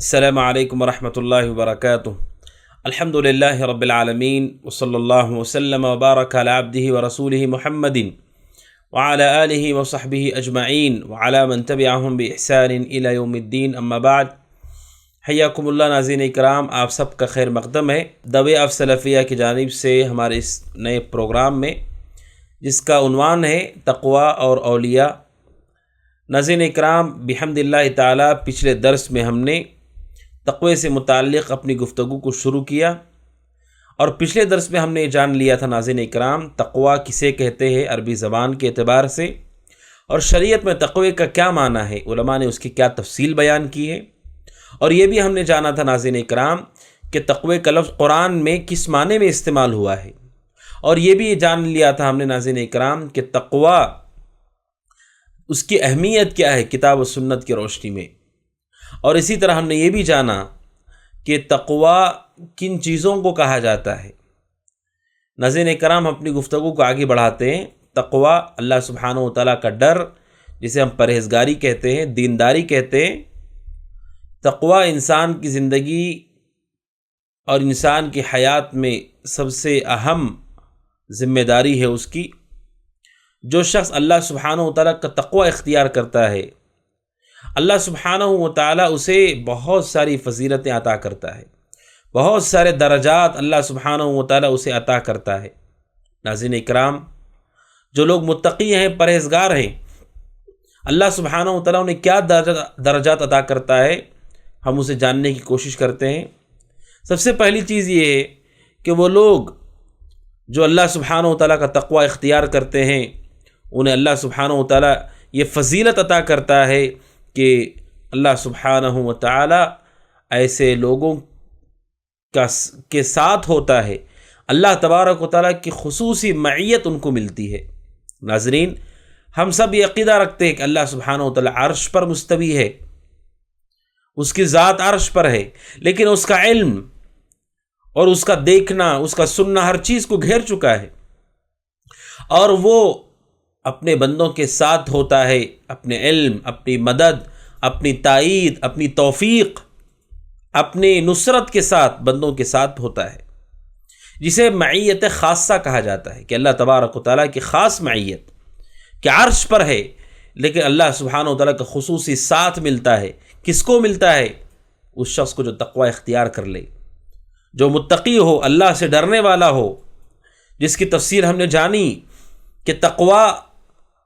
السلام علیکم ورحمۃ اللہ وبرکاتہ۔ الحمد للہ رب العالمین وصلی اللہ وسلم وبارک علی عبدہ ورسولہ محمد وعلی آلہ وصحبہ اجمعین وعلی من تبعہم بإحسان الی یوم الدین، اما بعد۔ حیاکم اللہ ناظرین اکرام، آپ سب کا خیر مقدم ہے دوے آف سلفیہ کی جانب سے ہمارے اس نئے پروگرام میں، جس کا عنوان ہے تقوی اور اولیاء۔ ناظرین اکرام، بحمد اللہ تعالی پچھلے درس میں ہم نے تقوی سے متعلق اپنی گفتگو کو شروع کیا، اور پچھلے درس میں ہم نے جان لیا تھا ناظرین اکرام تقوی کسے کہتے ہیں عربی زبان کے اعتبار سے، اور شریعت میں تقوی کا کیا معنی ہے، علماء نے اس کی کیا تفصیل بیان کی ہے، اور یہ بھی ہم نے جانا تھا ناظرین اکرام کہ تقوی کا لفظ قرآن میں کس معنی میں استعمال ہوا ہے، اور یہ بھی جان لیا تھا ہم نے ناظرین اکرام کہ تقوی اس کی اہمیت کیا ہے کتاب و سنت کی روشنی میں، اور اسی طرح ہم نے یہ بھی جانا کہ تقوی کن چیزوں کو کہا جاتا ہے۔ ناظرین اکرام، اپنی گفتگو کو آگے بڑھاتے ہیں۔ تقوی اللہ سبحانہ و تعالیٰ کا ڈر، جسے ہم پرہیزگاری کہتے ہیں، دینداری کہتے ہیں۔ تقوی انسان کی زندگی اور انسان کی حیات میں سب سے اہم ذمہ داری ہے اس کی۔ جو شخص اللہ سبحانہ و تعالیٰ کا تقوی اختیار کرتا ہے، اللہ سبحانہ و تعالیٰ اسے بہت ساری فضیلتیں عطا کرتا ہے، بہت سارے درجات اللہ سبحانہ و تعالیٰ اسے عطا کرتا ہے۔ ناظرین اکرام، جو لوگ متقی ہیں، پرہیزگار ہیں، اللہ سبحانہ و تعالیٰ انہیں کیا درجات عطا کرتا ہے، ہم اسے جاننے کی کوشش کرتے ہیں۔ سب سے پہلی چیز یہ ہے کہ وہ لوگ جو اللہ سبحانہ و تعالیٰ کا تقوی اختیار کرتے ہیں، انہیں اللہ سبحانہ و تعالیٰ یہ فضیلت عطا کرتا ہے کہ اللہ سبحانہ و تعالیٰ ایسے لوگوں کے ساتھ ہوتا ہے، اللہ تبارک و تعالیٰ کی خصوصی معیت ان کو ملتی ہے۔ ناظرین، ہم سب یہ عقیدہ رکھتے ہیں کہ اللہ سبحانہ و تعالیٰ عرش پر مستوی ہے، اس کی ذات عرش پر ہے، لیکن اس کا علم اور اس کا دیکھنا، اس کا سننا ہر چیز کو گھیر چکا ہے، اور وہ اپنے بندوں کے ساتھ ہوتا ہے، اپنے علم، اپنی مدد، اپنی تائید، اپنی توفیق، اپنی نصرت کے ساتھ بندوں کے ساتھ ہوتا ہے، جسے معیت خاصہ کہا جاتا ہے کہ اللہ تبارک و تعالیٰ کی خاص معیت کہ عرش پر ہے، لیکن اللہ سبحانہ و تعالیٰ کا خصوصی ساتھ ملتا ہے۔ کس کو ملتا ہے؟ اس شخص کو جو تقوی اختیار کر لے، جو متقی ہو، اللہ سے ڈرنے والا ہو، جس کی تفسیر ہم نے جانی کہ تقوی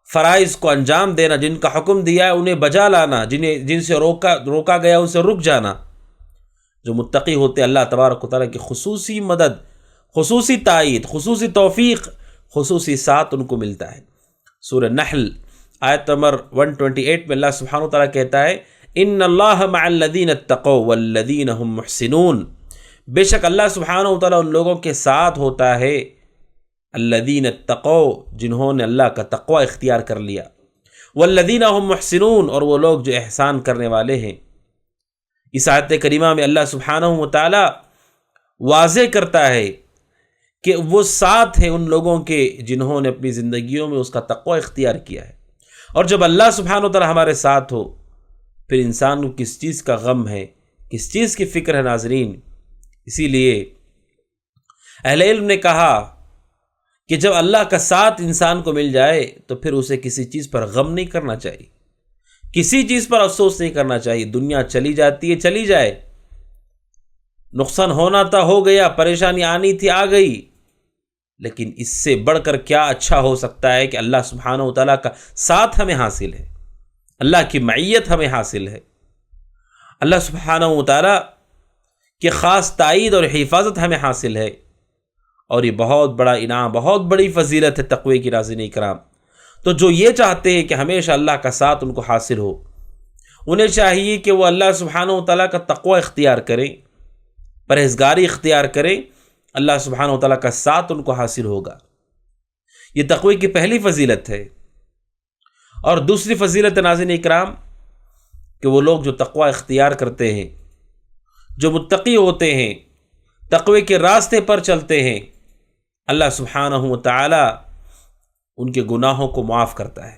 فرائض کو انجام دینا، جن کا حکم دیا ہے انہیں بجا لانا، جن سے روکا گیا ان سے رک جانا۔ جو متقی ہوتے اللہ تبارک و تعالیٰ کی خصوصی مدد، خصوصی تائید، خصوصی توفیق، خصوصی ساتھ ان کو ملتا ہے۔ سورہ نحل آیت نمبر 128 میں اللہ سبحانہ و تعالیٰ کہتا ہے ان اللہ مع الذین اتقوا والذین هم محسنون، بے شک اللہ سبحانہ و تعالیٰ ان لوگوں کے ساتھ ہوتا ہے الذین اتقوا، جنہوں نے اللہ کا تقوی اختیار کر لیا، والذین هم محسنون، اور وہ لوگ جو احسان کرنے والے ہیں۔ اس آیت کریمہ میں اللہ سبحانہ و تعالیٰ واضح کرتا ہے کہ وہ ساتھ ہیں ان لوگوں کے جنہوں نے اپنی زندگیوں میں اس کا تقوی اختیار کیا ہے۔ اور جب اللہ سبحانہ و تعالیٰ ہمارے ساتھ ہو، پھر انسان کو کس چیز کا غم ہے، کس چیز کی فکر ہے ناظرین۔ اسی لیے اہل علم نے کہا کہ جب اللہ کا ساتھ انسان کو مل جائے تو پھر اسے کسی چیز پر غم نہیں کرنا چاہیے، کسی چیز پر افسوس نہیں کرنا چاہیے۔ دنیا چلی جاتی ہے، چلی جائے، نقصان ہونا تھا ہو گیا، پریشانی آنی تھی آ گئی، لیکن اس سے بڑھ کر کیا اچھا ہو سکتا ہے کہ اللہ سبحانہ و تعالیٰ کا ساتھ ہمیں حاصل ہے، اللہ کی معیت ہمیں حاصل ہے، اللہ سبحانہ و تعالیٰ کی خاص تائید اور حفاظت ہمیں حاصل ہے، اور یہ بہت بڑا انعام، بہت بڑی فضیلت ہے تقوی کی ناظرین اکرام۔ تو جو یہ چاہتے ہیں کہ ہمیشہ اللہ کا ساتھ ان کو حاصل ہو، انہیں چاہیے کہ وہ اللہ سبحانہ و تعالیٰ کا تقوی اختیار کریں، پرہیزگاری اختیار کریں، اللہ سبحانہ و تعالیٰ کا ساتھ ان کو حاصل ہوگا۔ یہ تقوی کی پہلی فضیلت ہے۔ اور دوسری فضیلت ناظرین اکرام کہ وہ لوگ جو تقوی اختیار کرتے ہیں، جو متقی ہوتے ہیں، تقوی کے راستے پر چلتے ہیں، اللہ سبحانہ و تعالیٰ ان کے گناہوں کو معاف کرتا ہے،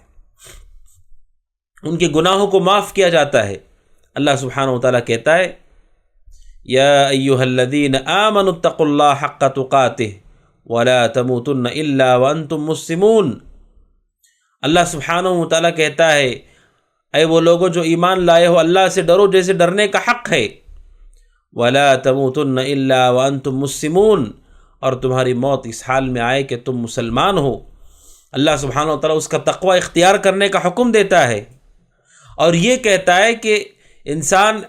ان کے گناہوں کو معاف کیا جاتا ہے۔ اللہ سبحانہ و تعالیٰ کہتا ہے یا ایھا الذین آمنوا اتقوا اللہ حق تقاتہ ولا تموتن الا وانتم مسلمون۔ اللہ سبحانہ و تعالیٰ کہتا ہے اے وہ لوگوں جو ایمان لائے ہو، اللہ سے ڈرو جیسے ڈرنے کا حق ہے۔ ولا تموتن الا وانتم مسلمون، اور تمہاری موت اس حال میں آئے کہ تم مسلمان ہو۔ اللہ سبحانہ و تعالیٰ اس کا تقوی اختیار کرنے کا حکم دیتا ہے، اور یہ کہتا ہے کہ انسان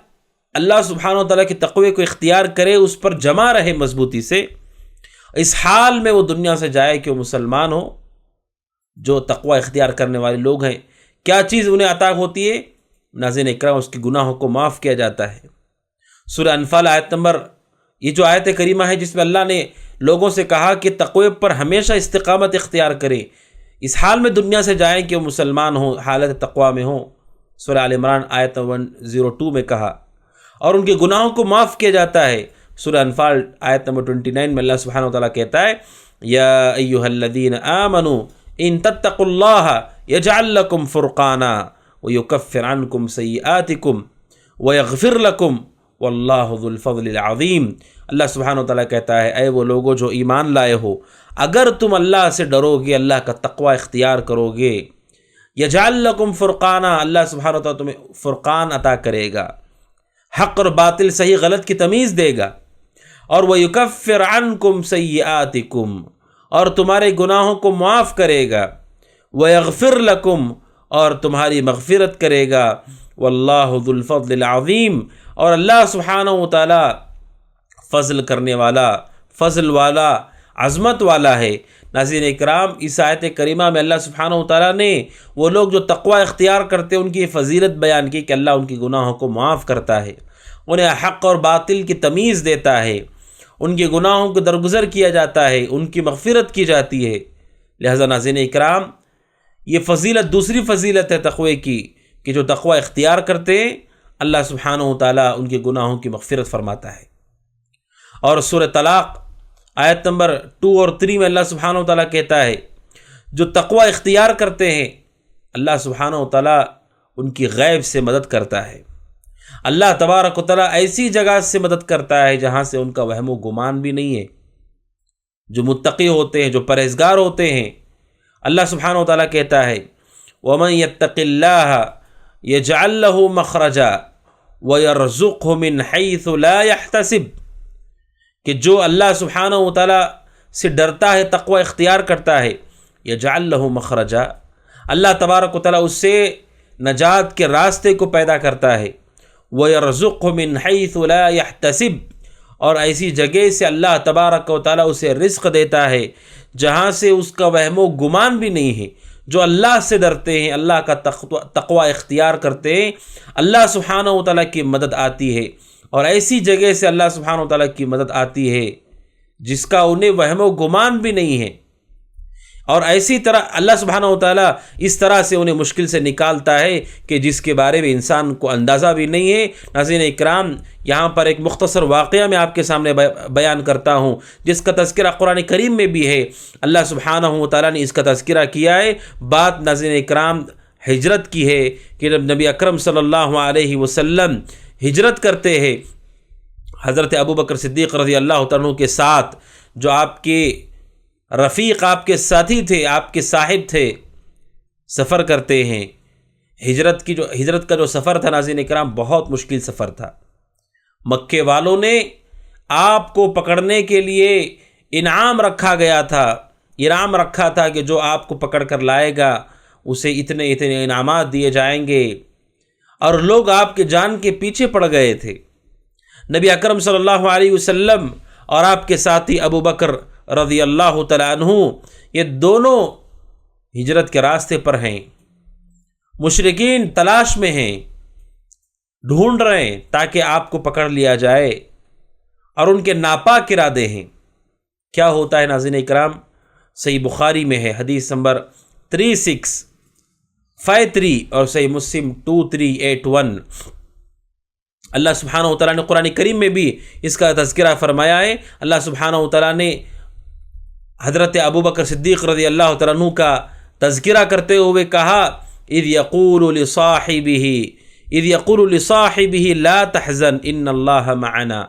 اللہ سبحانہ و تعالیٰ کے تقوی کو اختیار کرے، اس پر جمع رہے مضبوطی سے، اس حال میں وہ دنیا سے جائے کہ وہ مسلمان ہو۔ جو تقوی اختیار کرنے والے لوگ ہیں، کیا چیز انہیں عطا ہوتی ہے؟ ناظرین اکرام، اس کے گناہوں کو معاف کیا جاتا ہے۔ سورہ انفال آیت نمبر، یہ جو آیت کریمہ ہے جس میں اللہ نے لوگوں سے کہا کہ تقوی پر ہمیشہ استقامت اختیار کریں، اس حال میں دنیا سے جائیں کہ وہ مسلمان ہوں، حالت تقوی میں ہوں۔ سورہ آل عمران آیت 102 میں کہا، اور ان کے گناہوں کو معاف کیا جاتا ہے۔ سورہ انفال آیت نمبر 29 میں اللہ سبحانہ و تعالیٰ کہتا ہے یا ایھا الذین آمنوا ان تتقوا اللہ یجعل لکم فرقانا ویکفر عنکم سیئاتکم ویغفر لکم واللہ ذو الفضل العظیم۔ اللہ سبحانہ و تعالیٰ کہتا ہے اے وہ لوگوں جو ایمان لائے ہو، اگر تم اللہ سے ڈرو گے، اللہ کا تقوی اختیار کرو گے، یجعل لکم فرقانا، اللہ سبحانہ و تعالیٰ تمہیں فرقان عطا کرے گا، حق اور باطل، صحیح غلط کی تمیز دے گا، اور وَيُكَفِّرْ عَنْكُمْ سَيِّئَاتِكُمْ، اور تمہارے گناہوں کو معاف کرے گا، وَيَغْفِرْ لَكُمْ، اور تمہاری مغفرت کرے گا، وَاللَّهُ ذُو الْفَضْلِ الْعَظِيمِ، اور اللہ سبحانہ و تعالی فضل کرنے والا، فضل والا، عظمت والا ہے۔ ناظرین اکرام، اس آیت کریمہ میں اللہ سبحانہ و تعالیٰ نے وہ لوگ جو تقوی اختیار کرتے ہیں ان کی فضیلت بیان کی کہ اللہ ان کی گناہوں کو معاف کرتا ہے، انہیں حق اور باطل کی تمیز دیتا ہے، ان کے گناہوں کو درگزر کیا جاتا ہے، ان کی مغفرت کی جاتی ہے۔ لہذا ناظرین اکرام، یہ فضیلت دوسری فضیلت ہے تقوی کی کہ جو تقوی اختیار کرتے ہیں اللہ سبحانہ و تعالیٰ ان کے گناہوں کی مغفرت فرماتا ہے۔ اور سورہ طلاق آیت نمبر 2 اور 3 میں اللہ سبحانہ و تعالیٰ کہتا ہے جو تقوی اختیار کرتے ہیں اللہ سبحانہ و تعالیٰ ان کی غیب سے مدد کرتا ہے۔ اللہ تبارک و تعالیٰ ایسی جگہ سے مدد کرتا ہے جہاں سے ان کا وہم و گمان بھی نہیں ہے۔ جو متقی ہوتے ہیں، جو پرہیزگار ہوتے ہیں، اللہ سبحانہ و تعالیٰ کہتا ہے وَمَن يَتَّقِ اللَّهَ يَجْعَل لَّهُ مَخْرَجًا وَيَرْزُقْهُ مِنْ حَيْثُ لَا يَحْتَسِبُ، کہ جو اللہ سبحانہ و تعالیٰ سے ڈرتا ہے، تقوی اختیار کرتا ہے، یجعل لہ مخرجا، اللہ تبارک و تعالیٰ اس سے نجات کے راستے کو پیدا کرتا ہے، وَيَرْزُقْهُ مِنْ حَيْثُ لَا يَحْتَسِبُ، اور ایسی جگہ سے اللہ تبارک و تعالیٰ اسے رزق دیتا ہے جہاں سے اس کا وہم و گمان بھی نہیں ہے۔ جو اللہ سے ڈرتے ہیں، اللہ کا تقوی اختیار کرتے ہیں، اللہ سبحانہ و تعالیٰ کی مدد آتی ہے، اور ایسی جگہ سے اللہ سبحانہ و تعالیٰ کی مدد آتی ہے جس کا انہیں وہم و گمان بھی نہیں ہے، اور ایسی طرح اللہ سبحانہ و تعالیٰ اس طرح سے انہیں مشکل سے نکالتا ہے کہ جس کے بارے میں انسان کو اندازہ بھی نہیں ہے۔ ناظرین اکرام، یہاں پر ایک مختصر واقعہ میں آپ کے سامنے بیان کرتا ہوں جس کا تذکرہ قرآن کریم میں بھی ہے۔ اللہ سبحانہ و تعالیٰ نے اس کا تذکرہ کیا ہے۔ بات ناظرین اکرام ہجرت کی ہے کہ جب نبی اکرم صلی اللہ علیہ وسلم ہجرت کرتے ہیں حضرت ابوبکر صدیق رضی اللہ عنہ کے ساتھ، جو آپ کے رفیق، آپ کے ساتھی تھے، آپ کے صاحب تھے، سفر کرتے ہیں۔ ہجرت کا جو سفر تھا ناظرین اکرام بہت مشکل سفر تھا۔ مکے والوں نے آپ کو پکڑنے کے لیے انعام رکھا گیا تھا، انعام رکھا تھا کہ جو آپ کو پکڑ کر لائے گا اسے اتنے اتنے انعامات دیے جائیں گے، اور لوگ آپ کے جان کے پیچھے پڑ گئے تھے۔ نبی اکرم صلی اللہ علیہ وسلم اور آپ کے ساتھی ابو بکر رضی اللہ تعالیٰ عنہ، یہ دونوں ہجرت کے راستے پر ہیں، مشرکین تلاش میں ہیں، ڈھونڈ رہے ہیں تاکہ آپ کو پکڑ لیا جائے، اور ان کے ناپاک ارادے ہیں۔ کیا ہوتا ہے ناظرین اکرام؟ صحیح بخاری میں ہے، حدیث نمبر 3653 اور صحیح مسلم 2381۔ اللہ سبحانہ و تعالیٰ نے قرآن کریم میں بھی اس کا تذکرہ فرمایا ہے۔ اللہ سبحانہ و تعالیٰ نے حضرت ابوبکر صدیق رضی اللہ تعالیٰ عنہ کا تذکرہ کرتے ہوئے کہا اذ یقول لصاحبہ لا تحزن ان اللہ معنا،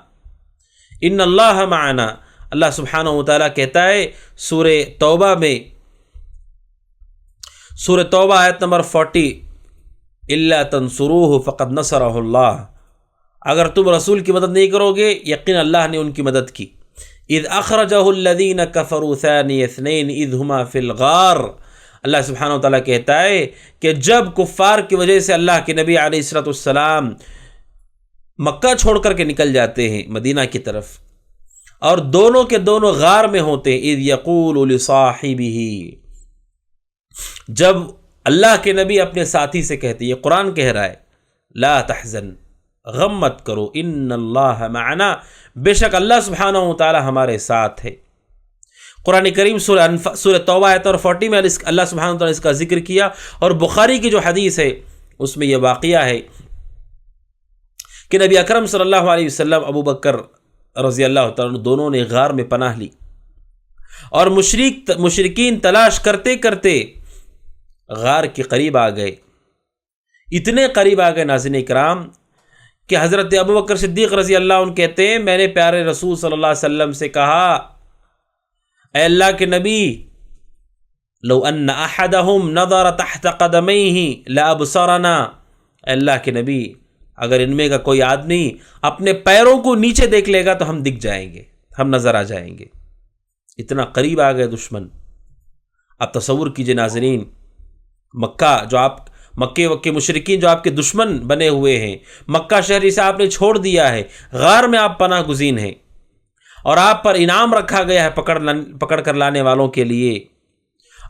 ان اللہ معنا، اللہ سبحانہ و تعالیٰ کہتا ہے سورہ توبہ میں، سورہ توبہ آیت نمبر 40، الا تنصروہ فقد نصرہ اللہ، اگر تم رسول کی مدد نہیں کرو گے یقین اللہ نے ان کی مدد کی۔ اذ اخرجہ الذین کفروا ثانی اثنین اذ ہما فی الغار، اللہ سبحانہ و تعالیٰ کہتا ہے کہ جب کفار کی وجہ سے اللہ کے نبی علیہ الصلوۃ والسلام مکہ چھوڑ کر کے نکل جاتے ہیں مدینہ کی طرف، اور دونوں کے دونوں غار میں ہوتے ہیں، اذ یقول لصاحبہ، جب اللہ کے نبی اپنے ساتھی سے کہتے، یہ قرآن کہہ رہا ہے، لا تحزن، غم مت کرو، ان اللہ معنا، بے شک اللہ سبحانہ و تعالی ہمارے ساتھ ہے۔ قرآن کریم سورہ توبہ آیت اور 40 میں اللہ سبحانہ و تعالی نے اس کا ذکر کیا، اور بخاری کی جو حدیث ہے اس میں یہ واقعہ ہے کہ نبی اکرم صلی اللہ علیہ وسلم، ابو بکر رضی اللہ تعالیٰ عنہ دونوں نے غار میں پناہ لی، اور مشرکین تلاش کرتے کرتے غار کے قریب آ گئے، اتنے قریب آ گئے ناظرین کرام کہ حضرت ابو بکر صدیق رضی اللہ عنہ کہتے ہیں میں نے پیارے رسول صلی اللہ علیہ وسلم سے کہا، اے اللہ کے نبی، لو ان احدہم نظر تحت قدمیہ لابصرنا، اے اللہ کے نبی اگر ان میں کا کوئی آدمی اپنے پیروں کو نیچے دیکھ لے گا تو ہم دکھ جائیں گے، ہم نظر آ جائیں گے، اتنا قریب آ گئے دشمن۔ اب تصور کیجئے ناظرین، مکے کے مشرکین جو آپ کے دشمن بنے ہوئے ہیں، مکہ شہر اسے آپ نے چھوڑ دیا ہے، غار میں آپ پناہ گزین ہیں، اور آپ پر انعام رکھا گیا ہے پکڑ کر لانے والوں کے لیے،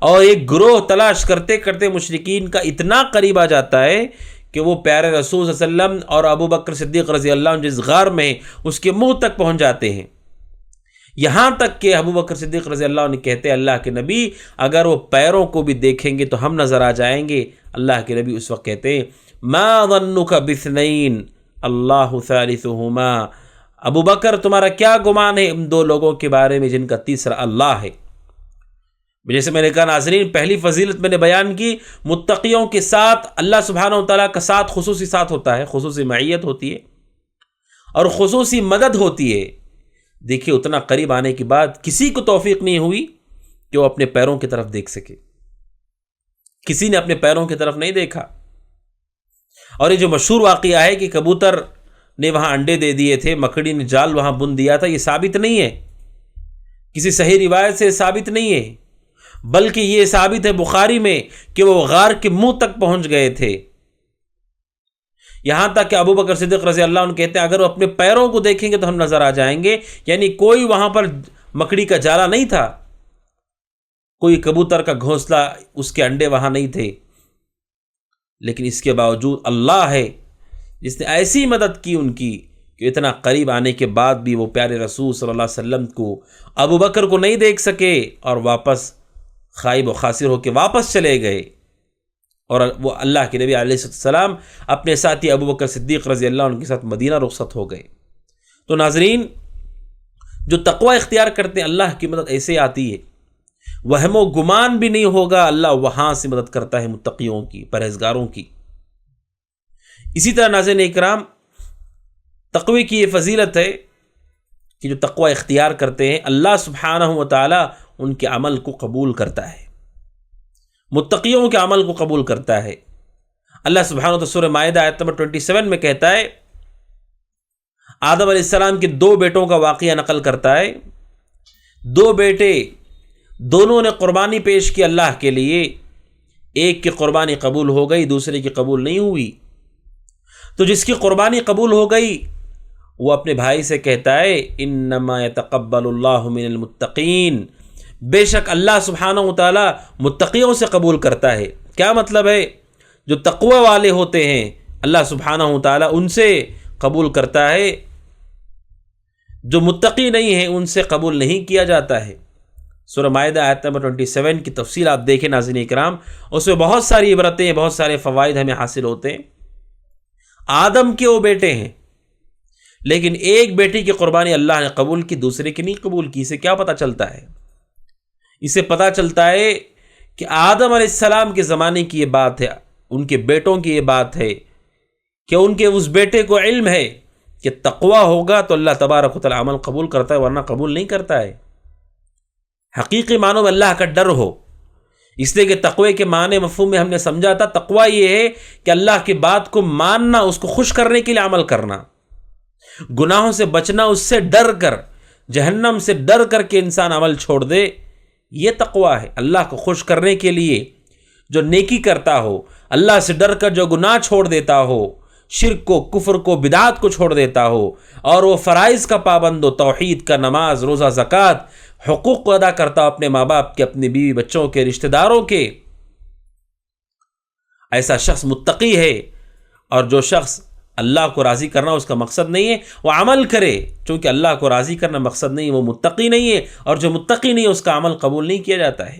اور ایک گروہ تلاش کرتے کرتے مشرکین کا اتنا قریب آ جاتا ہے کہ وہ پیارے رسول صلی اللہ علیہ وسلم اور ابو بکر صدیق رضی اللہ عنہ جس غار میں ہیں اس کے منہ تک پہنچ جاتے ہیں، یہاں تک کہ ابو بکر صدیق رضی اللہ عنہ کہتے ہیں اللہ کے نبی اگر وہ پیروں کو بھی دیکھیں گے تو ہم نظر آ جائیں گے۔ اللہ کے نبی اس وقت کہتے ہیں ما ظنک باثنین اللہ ثالثہما، ابو بکر تمہارا کیا گمان ہے ان دو لوگوں کے بارے میں جن کا تیسرا اللہ ہے۔ جیسے میں نے کہا ناظرین، پہلی فضیلت میں نے بیان کی، متقیوں کے ساتھ اللہ سبحانہ و تعالیٰ کا ساتھ خصوصی ساتھ ہوتا ہے، خصوصی معیت ہوتی ہے اور خصوصی مدد ہوتی ہے۔ دیکھیے اتنا قریب آنے کے بعد کسی کو توفیق نہیں ہوئی کہ وہ اپنے پیروں کی طرف دیکھ سکے، کسی نے اپنے پیروں کی طرف نہیں دیکھا۔ اور یہ جو مشہور واقعہ ہے کہ کبوتر نے وہاں انڈے دے دیے تھے، مکڑی نے جال وہاں بن دیا تھا، یہ ثابت نہیں ہے، کسی صحیح روایت سے ثابت نہیں ہے، بلکہ یہ ثابت ہے بخاری میں کہ وہ غار کے منہ تک پہنچ گئے تھے، یہاں تک کہ ابو بکر صدیق رضی اللہ عنہ کہتے ہیں اگر وہ اپنے پیروں کو دیکھیں گے تو ہم نظر آ جائیں گے، یعنی کوئی وہاں پر مکڑی کا جالا نہیں تھا، کوئی کبوتر کا گھونسلہ، اس کے انڈے وہاں نہیں تھے، لیکن اس کے باوجود اللہ ہے جس نے ایسی مدد کی ان کی کہ اتنا قریب آنے کے بعد بھی وہ پیارے رسول صلی اللہ علیہ وسلم کو، ابو بکر کو نہیں دیکھ سکے، اور واپس خائب و خاسر ہو کے واپس چلے گئے، اور وہ اللہ کے نبی علیہ السلام اپنے ساتھی ابو بکر صدیق رضی اللہ عنہ کے ساتھ مدینہ رخصت ہو گئے۔ تو ناظرین، جو تقوی اختیار کرتے ہیں اللہ کی مدد ایسے آتی ہے، وہم و گمان بھی نہیں ہوگا، اللہ وہاں سے مدد کرتا ہے متقیوں کی، پرہیزگاروں کی۔ اسی طرح ناظرین اکرام، تقوی کی یہ فضیلت ہے کہ جو تقوی اختیار کرتے ہیں اللہ سبحانہ و تعالی ان کے عمل کو قبول کرتا ہے، متقیوں کے عمل کو قبول کرتا ہے۔ اللہ سبحانہ و تعالی سورہ مائدہ آیت نمبر 27 میں کہتا ہے، آدم علیہ السلام کے دو بیٹوں کا واقعہ نقل کرتا ہے، دو بیٹے دونوں نے قربانی پیش کی اللہ کے لیے، ایک کی قربانی قبول ہو گئی، دوسرے کی قبول نہیں ہوئی، تو جس کی قربانی قبول ہو گئی وہ اپنے بھائی سے کہتا ہے انما یتقبل اللہ من المتقین، بے شک اللہ سبحانہ و تعالی متقیوں سے قبول کرتا ہے۔ کیا مطلب ہے؟ جو تقوی والے ہوتے ہیں اللہ سبحانہ و تعالی ان سے قبول کرتا ہے، جو متقی نہیں ہیں ان سے قبول نہیں کیا جاتا ہے۔ سورہ مائدہ آیت نمبر 27 کی تفصیل آپ دیکھیں ناظرین کرام، اس میں بہت ساری عبرتیں، بہت سارے فوائد ہمیں حاصل ہوتے ہیں۔ آدم کے وہ بیٹے ہیں، لیکن ایک بیٹی کی قربانی اللہ نے قبول کی، دوسرے کی نہیں قبول کی۔ اسے کیا پتہ چلتا ہے؟ اسے پتہ چلتا ہے کہ آدم علیہ السلام کے زمانے کی یہ بات ہے، ان کے بیٹوں کی یہ بات ہے کہ ان کے اس بیٹے کو علم ہے کہ تقوی ہوگا تو اللہ تبارک و تعالی عمل قبول کرتا ہے، ورنہ قبول نہیں کرتا ہے۔ حقیقی معنوں میں اللہ کا ڈر ہو، اس لیے کہ تقوی کے معنی مفہوم میں ہم نے سمجھا تھا، تقوی یہ ہے کہ اللہ کی بات کو ماننا، اس کو خوش کرنے کے لیے عمل کرنا، گناہوں سے بچنا، اس سے ڈر کر، جہنم سے ڈر کر کے انسان عمل چھوڑ دے، یہ تقوی ہے۔ اللہ کو خوش کرنے کے لیے جو نیکی کرتا ہو، اللہ سے ڈر کر جو گناہ چھوڑ دیتا ہو، شرک کو، کفر کو، بدعات کو چھوڑ دیتا ہو، اور وہ فرائض کا پابند ہو، توحید کا، نماز، روزہ، زکوٰۃ، حقوق کو ادا کرتا ہو، اپنے ماں باپ کے، اپنی بیوی بچوں کے، رشتہ داروں کے، ایسا شخص متقی ہے۔ اور جو شخص اللہ کو راضی کرنا اس کا مقصد نہیں ہے، وہ عمل کرے، چونکہ اللہ کو راضی کرنا مقصد نہیں ہے، وہ متقی نہیں ہے، اور جو متقی نہیں ہے اس کا عمل قبول نہیں کیا جاتا ہے۔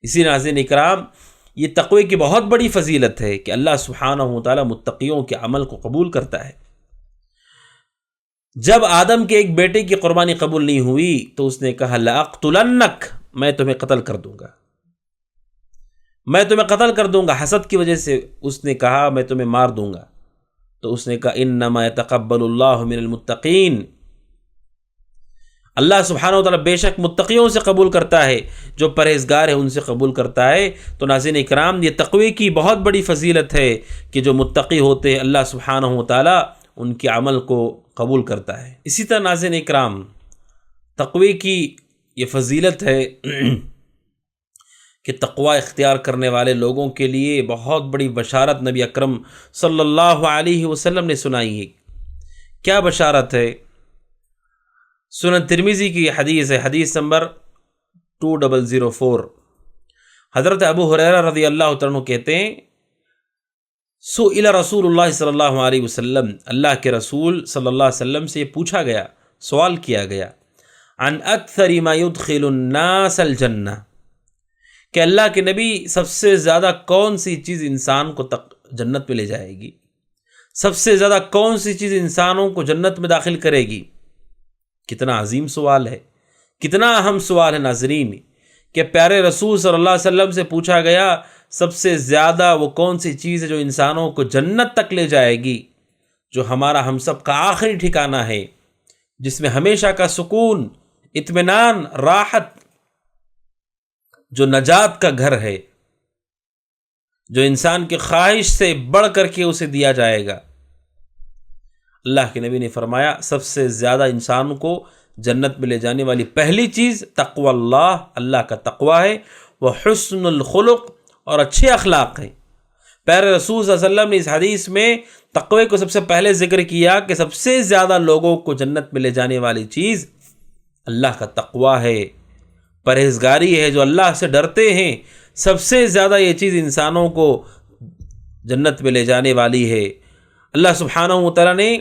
اسی ناظرین اکرام، یہ تقوی کی بہت بڑی فضیلت ہے کہ اللہ سبحانہ و تعالی متقیوں کے عمل کو قبول کرتا ہے۔ جب آدم کے ایک بیٹے کی قربانی قبول نہیں ہوئی تو اس نے کہا لأقتلنک، میں تمہیں قتل کر دوں گا، میں تمہیں قتل کر دوں گا۔ حسد کی وجہ سے اس نے کہا میں تمہیں مار دوں گا، تو اس نے کہا انما یتقبل اللہ من المتقین، اللہ سبحانہ و تعالیٰ بے شک متقیوں سے قبول کرتا ہے، جو پرہیزگار ہے ان سے قبول کرتا ہے۔ تو ناظرین اکرام، یہ تقوی کی بہت بڑی فضیلت ہے کہ جو متقی ہوتے ہیں اللہ سبحانہ و تعالیٰ ان کے عمل کو قبول کرتا ہے۔ اسی طرح ناظرین اکرام، تقوی کی یہ فضیلت ہے کہ تقوی اختیار کرنے والے لوگوں کے لیے بہت بڑی بشارت نبی اکرم صلی اللہ علیہ وسلم نے سنائی ہے۔ کیا بشارت ہے؟ سنن ترمذی کی حدیث ہے، حدیث نمبر 2004۔ حضرت ابو ہریرہ رضی اللہ تعالیٰ عنہ کہتے ہیں سئل رسول اللہ صلی اللہ علیہ وسلم، اللہ کے رسول صلی اللہ علیہ وسلم سے یہ پوچھا گیا، سوال کیا گیا، عن اکثر ما يدخل الناس الجنہ، کہ اللہ کے نبی سب سے زیادہ کون سی چیز انسان کو جنت میں لے جائے گی، سب سے زیادہ کون سی چیز انسانوں کو جنت میں داخل کرے گی؟ کتنا عظیم سوال ہے، کتنا اہم سوال ہے ناظرین، کہ پیارے رسول صلی اللہ علیہ وسلم سے پوچھا گیا سب سے زیادہ وہ کون سی چیز ہے جو انسانوں کو جنت تک لے جائے گی، جو ہمارا ہم سب کا آخری ٹھکانہ ہے، جس میں ہمیشہ کا سکون، اطمینان، راحت، جو نجات کا گھر ہے، جو انسان کی خواہش سے بڑھ کر کے اسے دیا جائے گا۔ اللہ کے نبی نے فرمایا سب سے زیادہ انسان کو جنت میں لے جانے والی پہلی چیز تقوی اللہ، اللہ کا تقوی ہے، وہ حسن الخلق، اور اچھے اخلاق ہیں۔ پیارے رسول صلی اللہ علیہ وسلم نے اس حدیث میں تقوی کو سب سے پہلے ذکر کیا کہ سب سے زیادہ لوگوں کو جنت میں لے جانے والی چیز اللہ کا تقوی ہے، پرہیزگاری ہے، جو اللہ سے ڈرتے ہیں، سب سے زیادہ یہ چیز انسانوں کو جنت میں لے جانے والی ہے۔ اللہ سبحانہ و تعالیٰ نے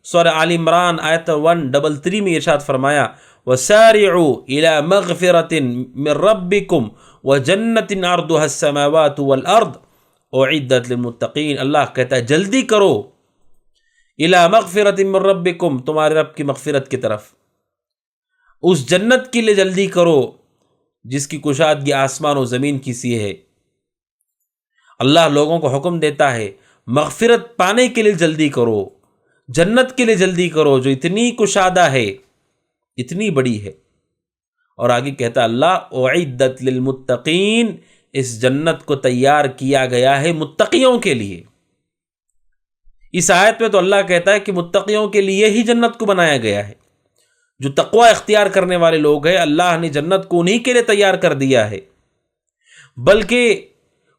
سورہ آل عمران آیت 133 میں ارشاد فرمایا وَسَارِعُوا إِلَى مَغْفِرَةٍ مِّن رَبِّكُمْ وَجَنَّةٍ عَرْضُهَا السَّمَاوَاتُ وَالْأَرْضُ أُعِدَّتْ لِلْمُتَّقِينَ، اللہ کہتا ہے جلدی کرو، إِلَى مَغْفِرَةٍ مِّن رَبِّكُمْ، تمہارے رب کی مغفرت کی طرف، اس جنت کے لیے جلدی کرو جس کی کشادگی آسمان و زمین کی سی ہے۔ اللہ لوگوں کو حکم دیتا ہے مغفرت پانے کے لیے جلدی کرو، جنت کے لیے جلدی کرو جو اتنی کشادہ ہے، اتنی بڑی ہے۔ اور آگے کہتا اللہ اعدت للمتقین، اس جنت کو تیار کیا گیا ہے متقیوں کے لیے۔ اس آیت میں تو اللہ کہتا ہے کہ متقیوں کے لیے ہی جنت کو بنایا گیا ہے۔ جو تقوی اختیار کرنے والے لوگ ہیں اللہ نے جنت کو انہی کے لیے تیار کر دیا ہے۔ بلکہ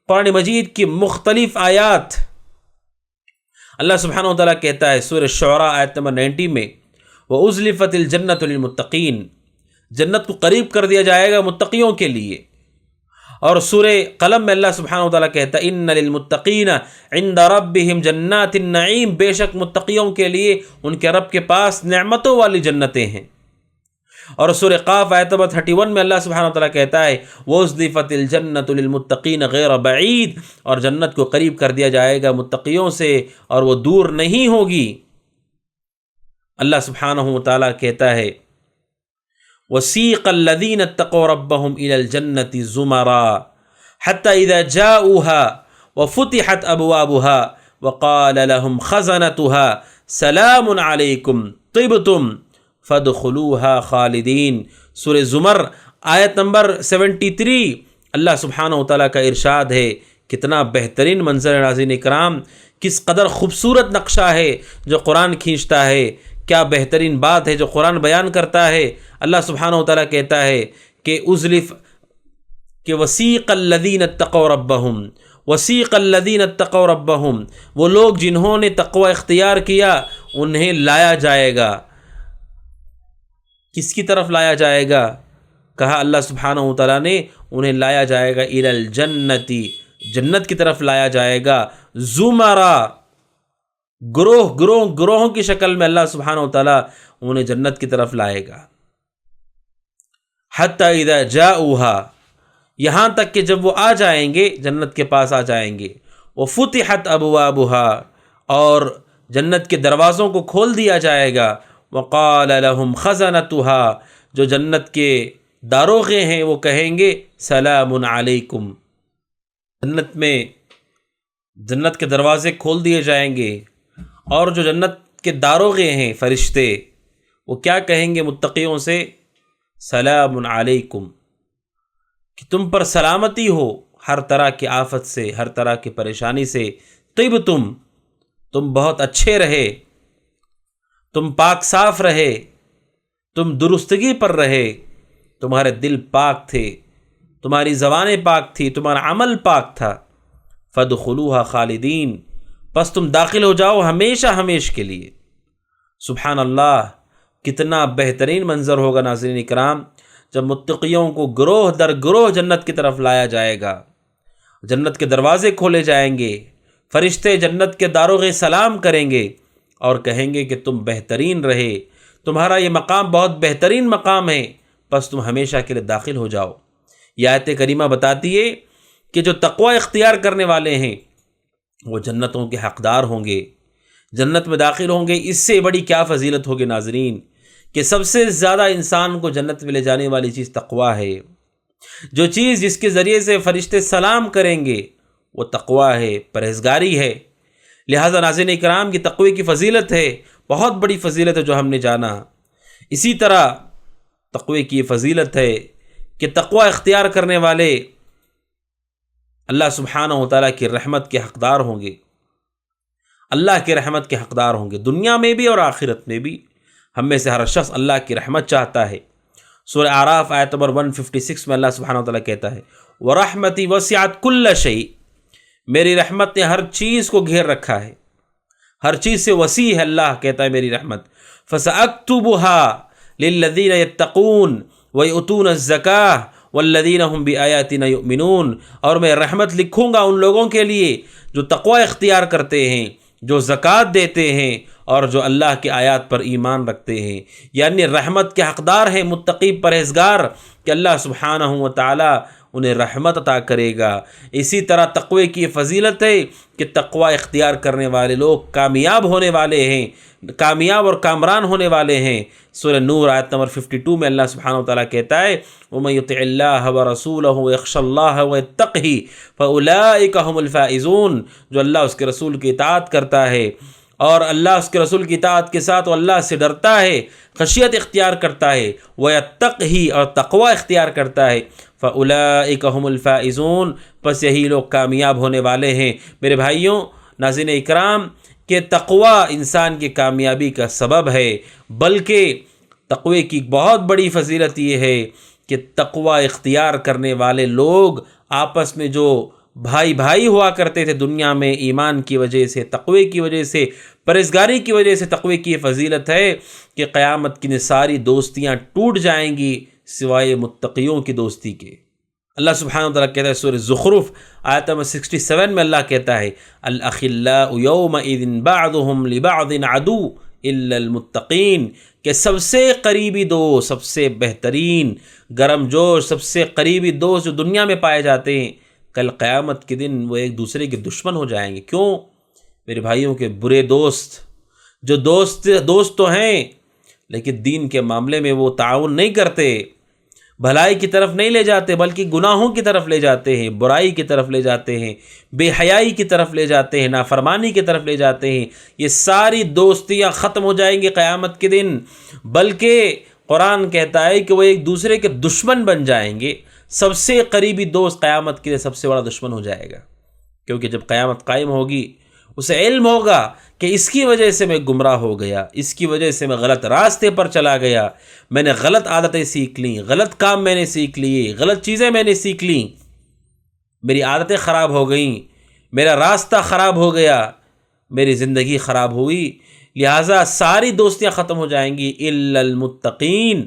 قرآن مجید کی مختلف آیات اللہ سبحانہ و تعالیٰ کہتا ہے سورہ شعراء آیت نمبر 90 میں وَأُزْلِفَتِ الْجَنَّةُ لِلْمُتَّقِينَ، جنت کو قریب کر دیا جائے گا متقیوں کے لیے۔ اور سورہ قلم میں اللہ سبحانہ و تعالیٰ کہتا ہے اِنَّ لِلْمُتَّقِينَ عِنْدَ رَبِّهِمْ جَنَّاتِ النَّعِيمِ، بے شک متقیوں کے لیے ان کے رب کے پاس نعمتوں والی جنتیں ہیں۔ اور سورہ قاف آیت نمبر 31 میں اللہ سبحانہ و تعالیٰ کہتا ہے وَأُزْلِفَتِ الْجَنَّةُ لِلْمُتَّقِينَ غَيْرَ بَعِيدٍ، اور جنت کو قریب کر دیا جائے گا متقیوں سے اور وہ دور نہیں ہوگی۔ اللہ سبحانہ و تعالیٰ کہتا ہے وَسِيقَ الَّذِينَ اتَّقَوْا رَبَّهُمْ إِلَى الْجَنَّةِ زُمَرًا حَتَّى إِذَا جَاءُوهَا وَفُتِحَتْ أَبْوَابُهَا وَقَالَ لَهُمْ خَزَنَتُهَا سلام علیکم طبتم فادخلوها خالدین۔ سورہ زمر آیت نمبر 73۔ اللہ سبحانہ و تعالیٰ کا ارشاد ہے، کتنا بہترین منظر ہے ناظرین اکرام، کس قدر خوبصورت نقشہ ہے جو قرآن کھینچتا ہے، کیا بہترین بات ہے جو قرآن بیان کرتا ہے۔ اللہ سبحانہ و تعالیٰ کہتا ہے کہ وسیق الذین اتقوا ربہم، وسیق الذین اتقوا ربہم، وہ لوگ جنہوں نے تقوی اختیار کیا انہیں لایا جائے گا۔ کس کی طرف لایا جائے گا؟ کہا اللہ سبحانہ و تعالیٰ نے انہیں لایا جائے گا الی الجنتی، جنت کی طرف لایا جائے گا، زمرہ، گروہوں کی شکل میں اللہ سبحانہ و تعالیٰ انہیں جنت کی طرف لائے گا۔ حتی اذا جاؤہا، یہاں تک کہ جب وہ آ جائیں گے، جنت کے پاس آ جائیں گے، وفتحت ابوابہا، اور جنت کے دروازوں کو کھول دیا جائے گا، وقال لہم خزنتہا، جو جنت کے داروغے ہیں وہ کہیں گے سلام علیکم۔ جنت کے دروازے کھول دیے جائیں گے، اور جو جنت کے داروغے ہیں فرشتے، وہ کیا کہیں گے متقیوں سے؟ سلام علیکم، کہ تم پر سلامتی ہو ہر طرح کی آفت سے، ہر طرح کی پریشانی سے۔ طبتم، تم بہت اچھے رہے، تم پاک صاف رہے، تم درستگی پر رہے، تمہارے دل پاک تھے، تمہاری زبانیں پاک تھی، تمہارا عمل پاک تھا۔ فادخلوها خالدین، پس تم داخل ہو جاؤ ہمیشہ ہمیش کے لیے۔ سبحان اللہ، کتنا بہترین منظر ہوگا ناظرین اکرام جب متقیوں کو گروہ در گروہ جنت کی طرف لایا جائے گا، جنت کے دروازے کھولے جائیں گے، فرشتے جنت کے داروغے سلام کریں گے اور کہیں گے کہ تم بہترین رہے، تمہارا یہ مقام بہت بہترین مقام ہے، پس تم ہمیشہ کے لیے داخل ہو جاؤ۔ یہ آیت کریمہ بتاتی ہے کہ جو تقوی اختیار کرنے والے ہیں وہ جنتوں کے حقدار ہوں گے، جنت میں داخل ہوں گے۔ اس سے بڑی کیا فضیلت ہوگی ناظرین، کہ سب سے زیادہ انسان کو جنت میں لے جانے والی چیز تقوی ہے۔ جو چیز جس کے ذریعے سے فرشتے سلام کریں گے وہ تقوی ہے، پرہیزگاری ہے۔ لہٰذا ناظرین اکرام کی تقوی کی فضیلت ہے، بہت بڑی فضیلت ہے جو ہم نے جانا۔ اسی طرح تقوی کی فضیلت ہے کہ تقوی اختیار کرنے والے اللہ سبحانہ و تعالیٰ کی رحمت کے حقدار ہوں گے، اللہ کی رحمت کے حقدار ہوں گے، دنیا میں بھی اور آخرت میں بھی۔ ہم میں سے ہر شخص اللہ کی رحمت چاہتا ہے۔ سورہ اعراف آیت نمبر 156 میں اللہ سبحانہ و تعالیٰ کہتا ہے وَرَحْمَتِي وَسِعَتْ كُلَّ شَيْءٍ، میری رحمت نے ہر چیز کو گھیر رکھا ہے، ہر چیز سے وسیع ہے۔ اللہ کہتا ہے میری رحمت فَسَأَكْتُبُهَا لِلَّذِينَ يَتَّقُونَ وَيُؤْتُونَ الزَّكَاةَ وَالَّذِينَ هُمْ بِآيَاتِنَا يُؤْمِنُونَ، اور میں رحمت لکھوں گا ان لوگوں کے لیے جو تقوی اختیار کرتے ہیں، جو زکوٰۃ دیتے ہیں اور جو اللہ کی آیات پر ایمان رکھتے ہیں۔ یعنی رحمت کے حقدار ہیں متقی پرہیزگار، کہ اللہ سبحانہ و تعالی انہیں رحمت عطا کرے گا۔ اسی طرح تقوی کی فضیلت ہے کہ تقوی اختیار کرنے والے لوگ کامیاب ہونے والے ہیں، کامیاب اور کامران ہونے والے ہیں۔ سورہ نور آیت نمبر 52 میں اللہ سبحانہ و تعالیٰ کہتا ہے وَمَن يُطِعِ اللَّهَ وَرَسُولَهُ وَيَخْشَ اللَّهَ وَيَتَّقْهِ فَأُولَٰئِكَ هُمُ الْفَائِزُونَ، جو اللہ اس کے رسول کی اطاعت کرتا ہے اور اللہ اس کے رسول کی اطاعت کے ساتھ وہ اللہ سے ڈرتا ہے، خشیت اختیار کرتا ہے، وَيَتَّقْهِ اور تقوی اختیار کرتا ہے، فَأُولَٰئِكَ هُمُ الْفَائِزُونَ، پس یہی لوگ کامیاب ہونے والے ہیں۔ میرے بھائیوں ناظرین اکرام، کہ تقوی انسان کی کامیابی کا سبب ہے، بلکہ تقوی کی بہت بڑی فضیلت یہ ہے کہ تقوی اختیار کرنے والے لوگ آپس میں جو بھائی بھائی ہوا کرتے تھے دنیا میں، ایمان کی وجہ سے، تقوی کی وجہ سے، پرہیزگاری کی وجہ سے، تقوی کی فضیلت ہے کہ قیامت کی ساری دوستیاں ٹوٹ جائیں گی سوائے متقیوں کی دوستی کے۔ اللہ سبحانہ و تعالیٰ کہتا ہے سورہ زخرف آیت نمبر 67 میں اللہ کہتا ہے الأخلاء يومئذ بعضهم لبعض عدو إلا المتقین، کہ سب سے قریبی دوست، سب سے بہترین گرم جوش، سب سے قریبی دوست جو دنیا میں پائے جاتے ہیں، کل قیامت کے دن وہ ایک دوسرے کے دشمن ہو جائیں گے۔ کیوں؟ میرے بھائیوں کے برے دوست، جو دوست تو ہیں لیکن دین کے معاملے میں وہ تعاون نہیں کرتے، بھلائی کی طرف نہیں لے جاتے بلکہ گناہوں کی طرف لے جاتے ہیں، برائی کی طرف لے جاتے ہیں، بے حیائی کی طرف لے جاتے ہیں، نافرمانی کی طرف لے جاتے ہیں، یہ ساری دوستیاں ختم ہو جائیں گی قیامت کے دن، بلکہ قرآن کہتا ہے کہ وہ ایک دوسرے کے دشمن بن جائیں گے۔ سب سے قریبی دوست قیامت کے لیے سب سے بڑا دشمن ہو جائے گا، کیونکہ جب قیامت قائم ہوگی اسے علم ہوگا کہ اس کی وجہ سے میں گمراہ ہو گیا، اس کی وجہ سے میں غلط راستے پر چلا گیا، میں نے غلط عادتیں سیکھ لیں، غلط کام میں نے سیکھ لیے، غلط چیزیں میں نے سیکھ لیں، میری عادتیں خراب ہو گئیں، میرا راستہ خراب ہو گیا، میری زندگی خراب ہوئی، لہٰذا ساری دوستیاں ختم ہو جائیں گی الا المتقین۔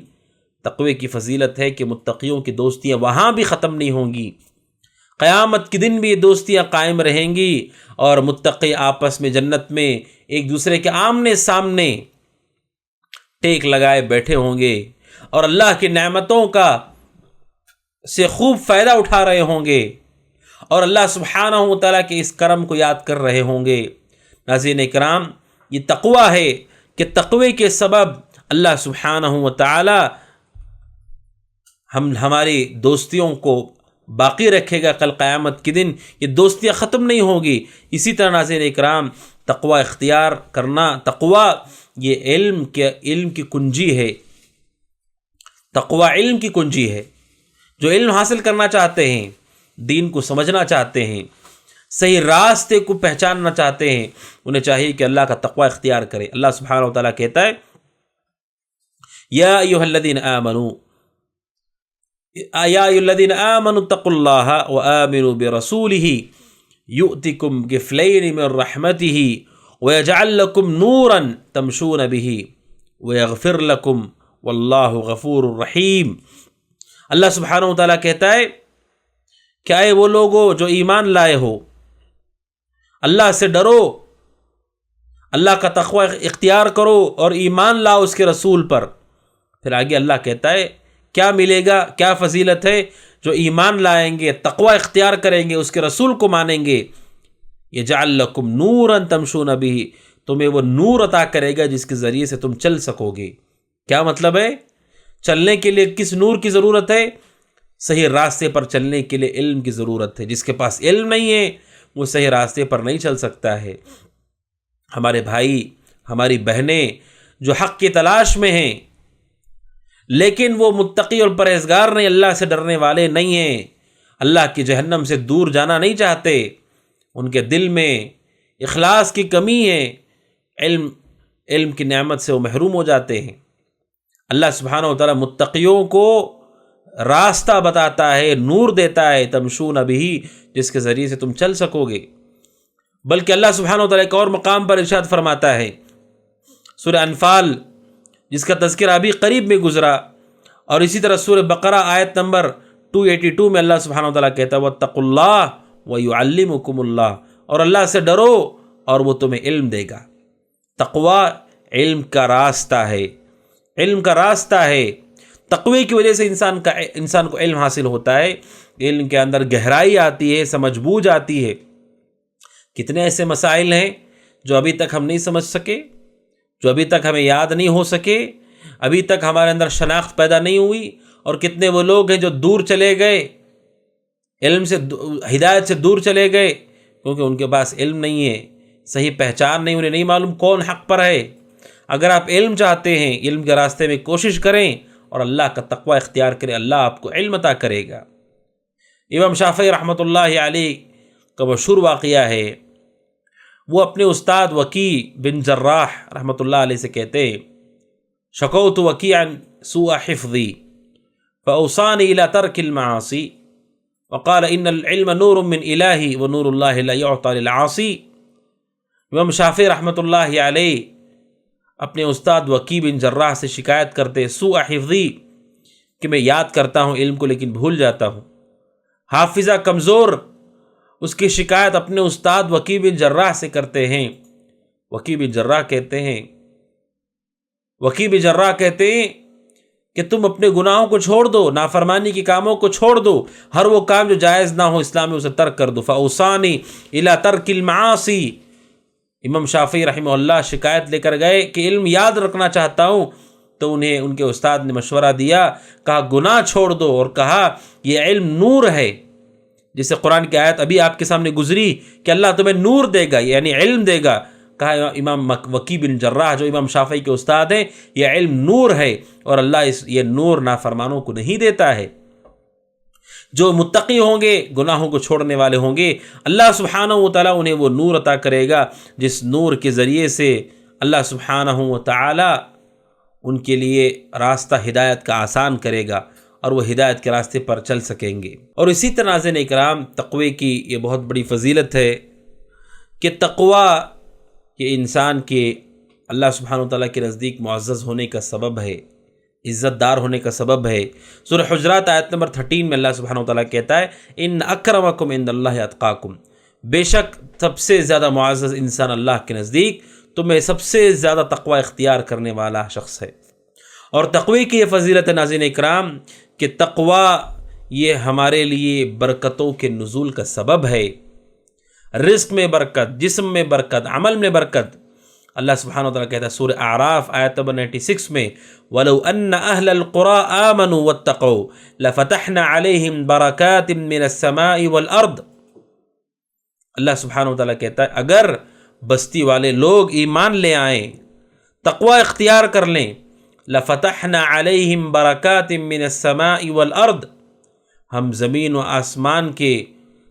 تقوی کی فضیلت ہے کہ متقیوں کی دوستیاں وہاں بھی ختم نہیں ہوں گی، قیامت کے دن بھی یہ دوستیاں قائم رہیں گی، اور متقی آپس میں جنت میں ایک دوسرے کے آمنے سامنے ٹیک لگائے بیٹھے ہوں گے، اور اللہ کی نعمتوں کا سے خوب فائدہ اٹھا رہے ہوں گے، اور اللہ سبحانہ و تعالیٰ کے اس کرم کو یاد کر رہے ہوں گے۔ ناظرین اکرام، یہ تقوی ہے کہ تقوی کے سبب اللہ سبحانہ و تعالیٰ ہماری دوستیوں کو باقی رکھے گا، کل قیامت کے دن یہ دوستیاں ختم نہیں ہوگی۔ اسی طرح ناظرین اکرام، تقوی اختیار کرنا، تقوی یہ علم کی کنجی ہے، تقوی علم کی کنجی ہے۔ جو علم حاصل کرنا چاہتے ہیں، دین کو سمجھنا چاہتے ہیں، صحیح راستے کو پہچاننا چاہتے ہیں، انہیں چاہیے کہ اللہ کا تقوی اختیار کرے۔ اللہ سبحانہ و تعالیٰ کہتا ہے یا ایھا الذین آمنوا اتقوا اللہ وآمنوا برسولہ یؤتکم کفلین من رحمتہ ویجعل لکم نورا تمشون بہ ویغفر لکم واللہ غفور رحیم۔ اللہ سبحانہ و تعالیٰ کہتا ہے کہ اے وہ لوگو جو ایمان لائے ہو، اللہ سے ڈرو، اللہ کا تقوی اختیار کرو اور ایمان لاؤ اس کے رسول پر۔ پھر آگے اللہ کہتا ہے کیا ملے گا، کیا فضیلت ہے؟ جو ایمان لائیں گے، تقوی اختیار کریں گے، اس کے رسول کو مانیں گے، یجعل لکم نورا تمشون بہ، تمہیں وہ نور عطا کرے گا جس کے ذریعے سے تم چل سکو گے۔ کیا مطلب ہے؟ چلنے کے لیے کس نور کی ضرورت ہے؟ صحیح راستے پر چلنے کے لیے علم کی ضرورت ہے۔ جس کے پاس علم نہیں ہے وہ صحیح راستے پر نہیں چل سکتا ہے۔ ہمارے بھائی، ہماری بہنیں جو حق کی تلاش میں ہیں لیکن وہ متقی اور پرہیزگار نہیں، اللہ سے ڈرنے والے نہیں ہیں، اللہ کی جہنم سے دور جانا نہیں چاہتے، ان کے دل میں اخلاص کی کمی ہے، علم کی نعمت سے وہ محروم ہو جاتے ہیں۔ اللہ سبحانہ و تعالیٰ متقیوں کو راستہ بتاتا ہے، نور دیتا ہے، تمشون بہ، جس کے ذریعے سے تم چل سکو گے۔ بلکہ اللہ سبحانہ و تعالیٰ ایک اور مقام پر ارشاد فرماتا ہے، سورہ انفال جس کا تذکرہ ابھی قریب میں گزرا، اور اسی طرح سورہ بقرہ آیت نمبر 282 میں اللہ سبحانہ و تعالیٰ کہتا ہے واتقوا اللہ ویعلمکم اللہ، اور اللہ سے ڈرو اور وہ تمہیں علم دے گا۔ تقوی علم کا راستہ ہے، علم کا راستہ ہے۔ تقوی کی وجہ سے انسان کو علم حاصل ہوتا ہے، علم کے اندر گہرائی آتی ہے، سمجھ بوجھ آتی ہے۔ کتنے ایسے مسائل ہیں جو ابھی تک ہم نہیں سمجھ سکے، جو ابھی تک ہمیں یاد نہیں ہو سکے، ابھی تک ہمارے اندر شناخت پیدا نہیں ہوئی، اور کتنے وہ لوگ ہیں جو دور چلے گئے، علم سے، ہدایت سے دور چلے گئے، کیونکہ ان کے پاس علم نہیں ہے، صحیح پہچان نہیں، انہیں نہیں معلوم کون حق پر ہے۔ اگر آپ علم چاہتے ہیں، علم کے راستے میں کوشش کریں اور اللہ کا تقوی اختیار کریں، اللہ آپ کو علم عطا کرے گا۔ امام شافعی رحمۃ اللہ علیہ کا مشہور واقعہ ہے، وہ اپنے استاد وکیع بن جراح رحمۃ اللہ علیہ سے کہتے ہیں شکوت وکیعا سوء حفظی فاوصانی الی ترک المعاصی وقال ان العلم نور من الہی ونور اللہ لا یعطی للعاصی۔ امام شافعی رحمۃ اللہ علیہ اپنے استاد وکیع بن جراح سے شکایت کرتے سوء حفظی کہ میں یاد کرتا ہوں علم کو لیکن بھول جاتا ہوں، حافظہ کمزور، اس کی شکایت اپنے استاد وکیع بن جراح سے کرتے ہیں۔ وکیع بن جراح کہتے ہیں کہ تم اپنے گناہوں کو چھوڑ دو، نافرمانی کے کاموں کو چھوڑ دو، ہر وہ کام جو جائز نہ ہو اسلام میں اسے ترک کر دو۔ فاوصانی الی ترک المعاصی، امام شافعی رحمہ اللہ شکایت لے کر گئے کہ علم یاد رکھنا چاہتا ہوں تو انہیں ان کے استاد نے مشورہ دیا، کہا گناہ چھوڑ دو، اور کہا یہ علم نور ہے، جسے قرآن کی آیت ابھی آپ کے سامنے گزری کہ اللہ تمہیں نور دے گا، یعنی علم دے گا۔ کہا امام وکی بن جراح جو امام شافعی کے استاد ہیں، یہ علم نور ہے اور اللہ یہ نور نافرمانوں کو نہیں دیتا ہے۔ جو متقی ہوں گے، گناہوں کو چھوڑنے والے ہوں گے، اللہ سبحانہ و تعالیٰ انہیں وہ نور عطا کرے گا جس نور کے ذریعے سے اللہ سبحانہ و تعالیٰ ان کے لیے راستہ ہدایت کا آسان کرے گا اور وہ ہدایت کے راستے پر چل سکیں گے۔ اور اسی طرح ناظرین اکرام، تقوی کی یہ بہت بڑی فضیلت ہے کہ تقوی یہ انسان کے اللہ سبحانہ و تعالیٰ کے نزدیک معزز ہونے کا سبب ہے، عزت دار ہونے کا سبب ہے۔ سورہ حجرات آیت نمبر 13 میں اللہ سبحانہ و تعالیٰ کہتا ہے ان اکرمکم عند اللہ اتقاکم، بے شک سب سے زیادہ معزز انسان اللہ کے نزدیک تمہیں سب سے زیادہ تقوی اختیار کرنے والا شخص ہے۔ اور تقوی کی یہ فضیلت ہے ناظرین اکرام کہ تقوی یہ ہمارے لیے برکتوں کے نزول کا سبب ہے، رزق میں برکت، جسم میں برکت، عمل میں برکت۔ اللہ سبحانہ وتعالیٰ کہتا ہے سورہ اعراف آیت نمبر 96 میں وَلَوْ أَنَّ أَهْلَ الْقُرَىٰ آمَنُوا وَاتَّقَوْا لَفَتَحْنَا عَلَيْهِمْ بَرَكَاتٍ مِّنَ السَّمَاءِ وَالْأَرْضِ۔ اللہ سبحانہ وتعالیٰ کہتا ہے اگر بستی والے لوگ ایمان لے آئیں، تقوی اختیار کر لیں، لَفَتَحْنَا عَلَيْهِمْ بَرَكَاتٍ مِّنَ السَّمَاءِ وَالْأَرْضِ، ہم زمین و آسمان کے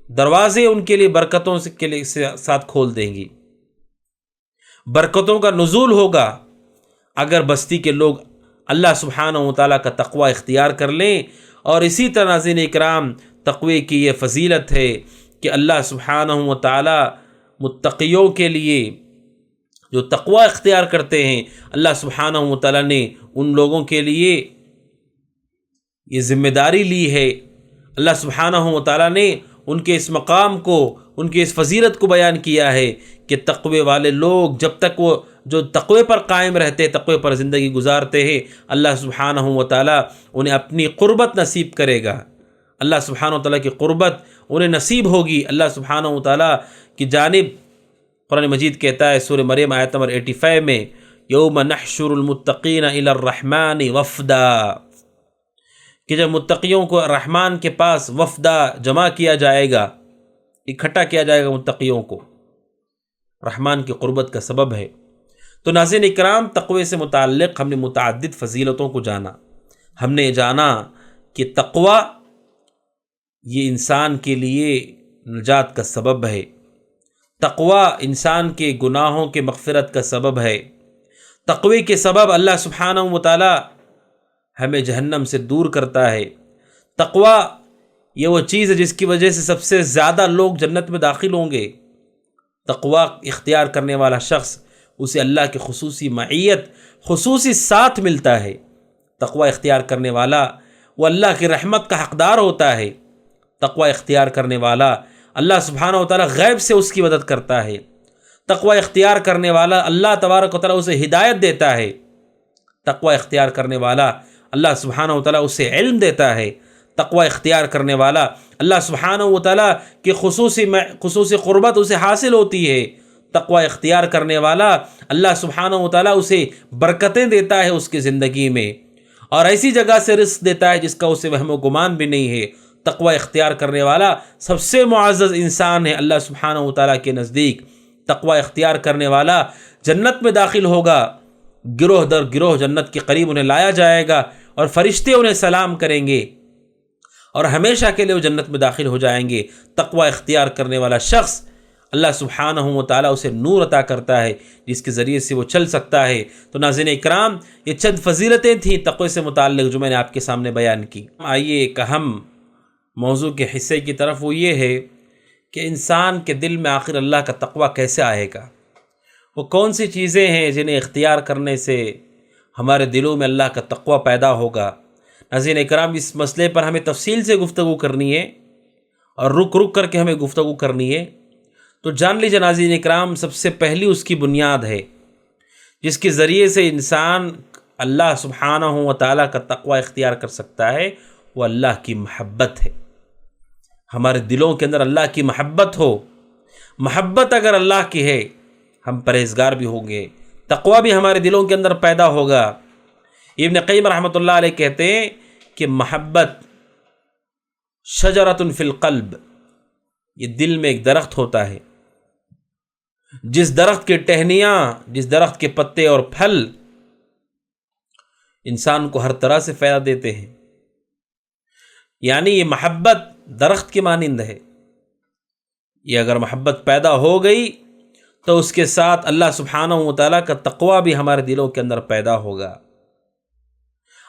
دروازے ان کے لیے برکتوں کے ساتھ کھول دیں گی، برکتوں کا نزول ہوگا اگر بستی کے لوگ اللہ سبحانہ و تعالیٰ کا تقوی اختیار کر لیں۔ اور اسی طرح ناظرین اکرام، تقوی کی یہ فضیلت ہے کہ اللہ سبحانہ و تعالیٰ متقیوں کے لیے جو تقوی اختیار کرتے ہیں، اللہ سبحانہ و تعالیٰ نے ان لوگوں کے لیے یہ ذمہ داری لی ہے، اللہ سبحانہ و تعالیٰ نے ان کے اس مقام کو، ان کی اس فضیلت کو بیان کیا ہے کہ تقوی والے لوگ جب تک وہ جو تقوی پر قائم رہتے، تقوی پر زندگی گزارتے ہیں، اللہ سبحانہ و تعالیٰ انہیں اپنی قربت نصیب کرے گا، اللہ سبحانہ و تعالیٰ کی قربت انہیں نصیب ہوگی۔ اللہ سبحانہ و تعالیٰ کی جانب قرآن مجید کہتا ہے سورہ مریم آیت نمبر 85 میں یوم نحشر المتقین الی الرحمن وفدا، کہ جب متقیوں کو رحمان کے پاس وفدہ جمع کیا جائے گا، اکٹھا کیا جائے گا متقیوں کو، رحمان کی قربت کا سبب ہے۔ تو ناظرین اکرام، تقوی سے متعلق ہم نے متعدد فضیلتوں کو جانا، ہم نے جانا کہ تقوی یہ انسان کے لیے نجات کا سبب ہے، تقوی انسان کے گناہوں کے مغفرت کا سبب ہے، تقوی کے سبب اللہ سبحانہ و تعالی ہمیں جہنم سے دور کرتا ہے۔ تقوی یہ وہ چیز ہے جس کی وجہ سے سب سے زیادہ لوگ جنت میں داخل ہوں گے۔ تقوی اختیار کرنے والا شخص، اسے اللہ کی خصوصی معیت، خصوصی ساتھ ملتا ہے۔ تقوی اختیار کرنے والا وہ اللہ کی رحمت کا حقدار ہوتا ہے۔ تقوی اختیار کرنے والا اللہ سبحانہ و تعالیٰ غیب سے اس کی مدد کرتا ہے۔ تقوی اختیار کرنے والا اللہ تبارک و تعالیٰ اسے ہدایت دیتا ہے۔ تقوی اختیار کرنے والا اللہ سبحانہ و تعالیٰ اسے علم دیتا ہے۔ تقوی اختیار کرنے والا اللہ سبحانہ و تعالیٰ کی خصوصی قربت اسے حاصل ہوتی ہے۔ تقوی اختیار کرنے والا اللہ سبحانہ و تعالیٰ اسے برکتیں دیتا ہے اس کی زندگی میں، اور ایسی جگہ سے رزق دیتا ہے جس کا اسے وہم و گمان بھی نہیں ہے۔ تقوی اختیار کرنے والا سب سے معزز انسان ہے اللہ سبحانہ و تعالیٰ کے نزدیک۔ تقوی اختیار کرنے والا جنت میں داخل ہوگا، گروہ در گروہ جنت کے قریب انہیں لایا جائے گا اور فرشتے انہیں سلام کریں گے اور ہمیشہ کے لیے وہ جنت میں داخل ہو جائیں گے۔ تقوی اختیار کرنے والا شخص اللہ سبحانہ و تعالیٰ اسے نور عطا کرتا ہے جس کے ذریعے سے وہ چل سکتا ہے۔ تو ناظرین اکرام، یہ چند فضیلتیں تھیں تقوی سے متعلق جو میں نے آپ کے سامنے بیان کی۔ آئیے ایک اہم موضوع کے حصے کی طرف، وہ یہ ہے کہ انسان کے دل میں آخر اللہ کا تقوی کیسے آئے گا، وہ کون سی چیزیں ہیں جنہیں اختیار کرنے سے ہمارے دلوں میں اللہ کا تقوی پیدا ہوگا۔ ناظرین اکرام، اس مسئلے پر ہمیں تفصیل سے گفتگو کرنی ہے اور رک رک کر کے ہمیں گفتگو کرنی ہے۔ تو جان لیجیے ناظرین اکرام، سب سے پہلی اس کی بنیاد ہے جس کے ذریعے سے انسان اللہ سبحانہ و تعالیٰ کا تقوی اختیار کر سکتا ہے، وہ اللہ کی محبت ہے۔ ہمارے دلوں کے اندر اللہ کی محبت ہو، محبت اگر اللہ کی ہے ہم پرہیزگار بھی ہوں گے، تقوی بھی ہمارے دلوں کے اندر پیدا ہوگا، ابن قیم رحمۃ اللہ علیہ کہتے ہیں کہ محبت شجرۃ فی القلب، یہ دل میں ایک درخت ہوتا ہے، جس درخت کے ٹہنیاں، جس درخت کے پتے اور پھل انسان کو ہر طرح سے فائدہ دیتے ہیں۔ یعنی یہ محبت درخت کے مانند ہے، یہ اگر محبت پیدا ہو گئی تو اس کے ساتھ اللہ سبحانہ و تعالیٰ کا تقوی بھی ہمارے دلوں کے اندر پیدا ہوگا،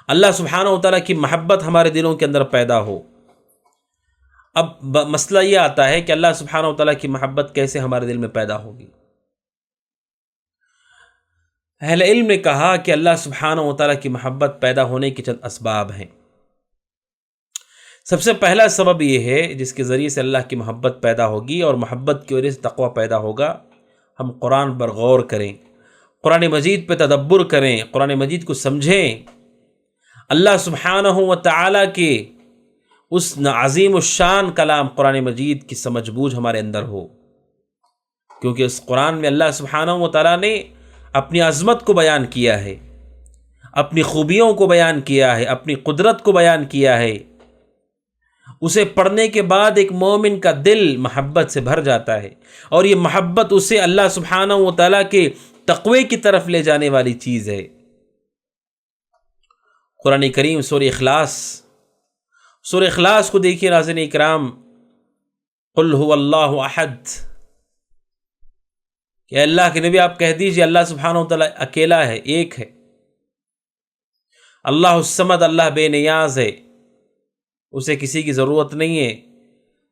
اللہ سبحانہ و تعالیٰ کی محبت ہمارے دلوں کے اندر پیدا ہو۔ اب مسئلہ یہ آتا ہے کہ اللہ سبحانہ و تعالیٰ کی محبت کیسے ہمارے دل میں پیدا ہوگی؟ اہل علم نے کہا کہ اللہ سبحانہ و تعالیٰ کی محبت پیدا ہونے کے چند اسباب ہیں۔ سب سے پہلا سبب یہ ہے جس کے ذریعے سے اللہ کی محبت پیدا ہوگی اور محبت کی وجہ سے تقوی پیدا ہوگا، ہم قرآن پر غور کریں، قرآن مجید پہ تدبر کریں، قرآن مجید کو سمجھیں، اللہ سبحانہ و تعالیٰ کے اس عظیم الشان کلام قرآن مجید کی سمجھ بوجھ ہمارے اندر ہو، کیونکہ اس قرآن میں اللہ سبحانہ و تعالیٰ نے اپنی عظمت کو بیان کیا ہے، اپنی خوبیوں کو بیان کیا ہے، اپنی قدرت کو بیان کیا ہے۔ اسے پڑھنے کے بعد ایک مومن کا دل محبت سے بھر جاتا ہے، اور یہ محبت اسے اللہ سبحانہ و تعالیٰ کے تقوی کی طرف لے جانے والی چیز ہے۔ قرآن کریم سورہ اخلاص کو دیکھیے ناظرین اکرام، قل هو اللہ احد، کہ اللہ کے نبی آپ کہہ دیجئے اللہ سبحانہ و تعالیٰ اکیلا ہے، ایک ہے، اللہ الصمد، اللہ بے نیاز ہے، اسے کسی کی ضرورت نہیں ہے،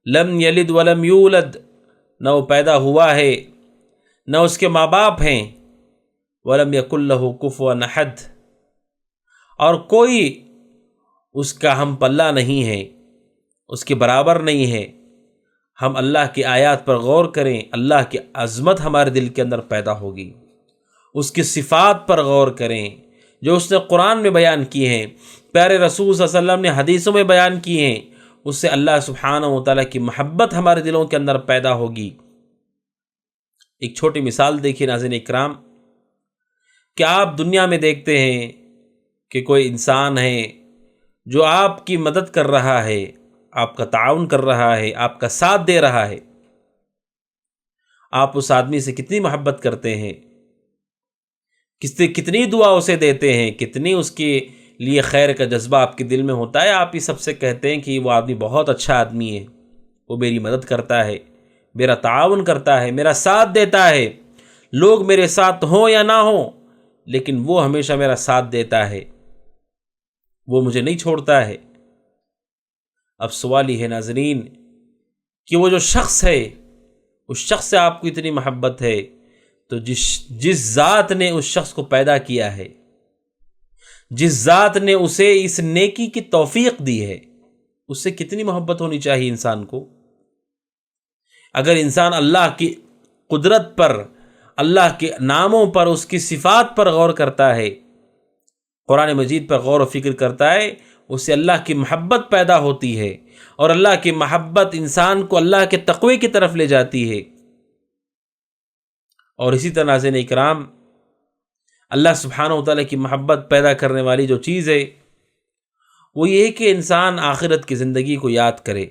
لم یلد ولم یولد، نہ وہ پیدا ہوا ہے نہ اس کے ماں باپ ہیں، ولم یکن لہ کفوا احد، اور کوئی اس کا ہم پلہ نہیں ہے، اس کے برابر نہیں ہے۔ ہم اللہ کی آیات پر غور کریں، اللہ کی عظمت ہمارے دل کے اندر پیدا ہوگی، اس کی صفات پر غور کریں جو اس نے قرآن میں بیان کی ہیں، پیارے رسول صلی اللہ علیہ وسلم نے حدیثوں میں بیان کی ہیں، اس سے اللہ سبحانہ و تعالیٰ کی محبت ہمارے دلوں کے اندر پیدا ہوگی۔ ایک چھوٹی مثال دیکھیے ناظرین اکرام، کہ آپ دنیا میں دیکھتے ہیں کہ کوئی انسان ہے جو آپ کی مدد کر رہا ہے، آپ کا تعاون کر رہا ہے، آپ کا ساتھ دے رہا ہے، آپ اس آدمی سے کتنی محبت کرتے ہیں، کتنی دعا اسے دیتے ہیں، کتنی اس کے لیے خیر کا جذبہ آپ کے دل میں ہوتا ہے۔ آپ ہی سب سے کہتے ہیں کہ وہ آدمی بہت اچھا آدمی ہے، وہ میری مدد کرتا ہے، میرا تعاون کرتا ہے، میرا ساتھ دیتا ہے، لوگ میرے ساتھ ہوں یا نہ ہوں لیکن وہ ہمیشہ میرا ساتھ دیتا ہے، وہ مجھے نہیں چھوڑتا ہے۔ اب سوال یہ ہے ناظرین کہ وہ جو شخص ہے، اس شخص سے آپ کو اتنی محبت ہے، تو جس ذات نے اس شخص کو پیدا کیا ہے، جس ذات نے اسے اس نیکی کی توفیق دی ہے، اس سے کتنی محبت ہونی چاہیے انسان کو۔ اگر انسان اللہ کی قدرت پر، اللہ کے ناموں پر، اس کی صفات پر غور کرتا ہے، قرآن مجید پر غور و فکر کرتا ہے، اس سے اللہ کی محبت پیدا ہوتی ہے، اور اللہ کی محبت انسان کو اللہ کے تقوی کی طرف لے جاتی ہے۔ اور اسی طرح ناظرین اکرام، اللہ سبحانہ و تعالیٰ کی محبت پیدا کرنے والی جو چیز ہے وہ یہ کہ انسان آخرت کی زندگی کو یاد کرے،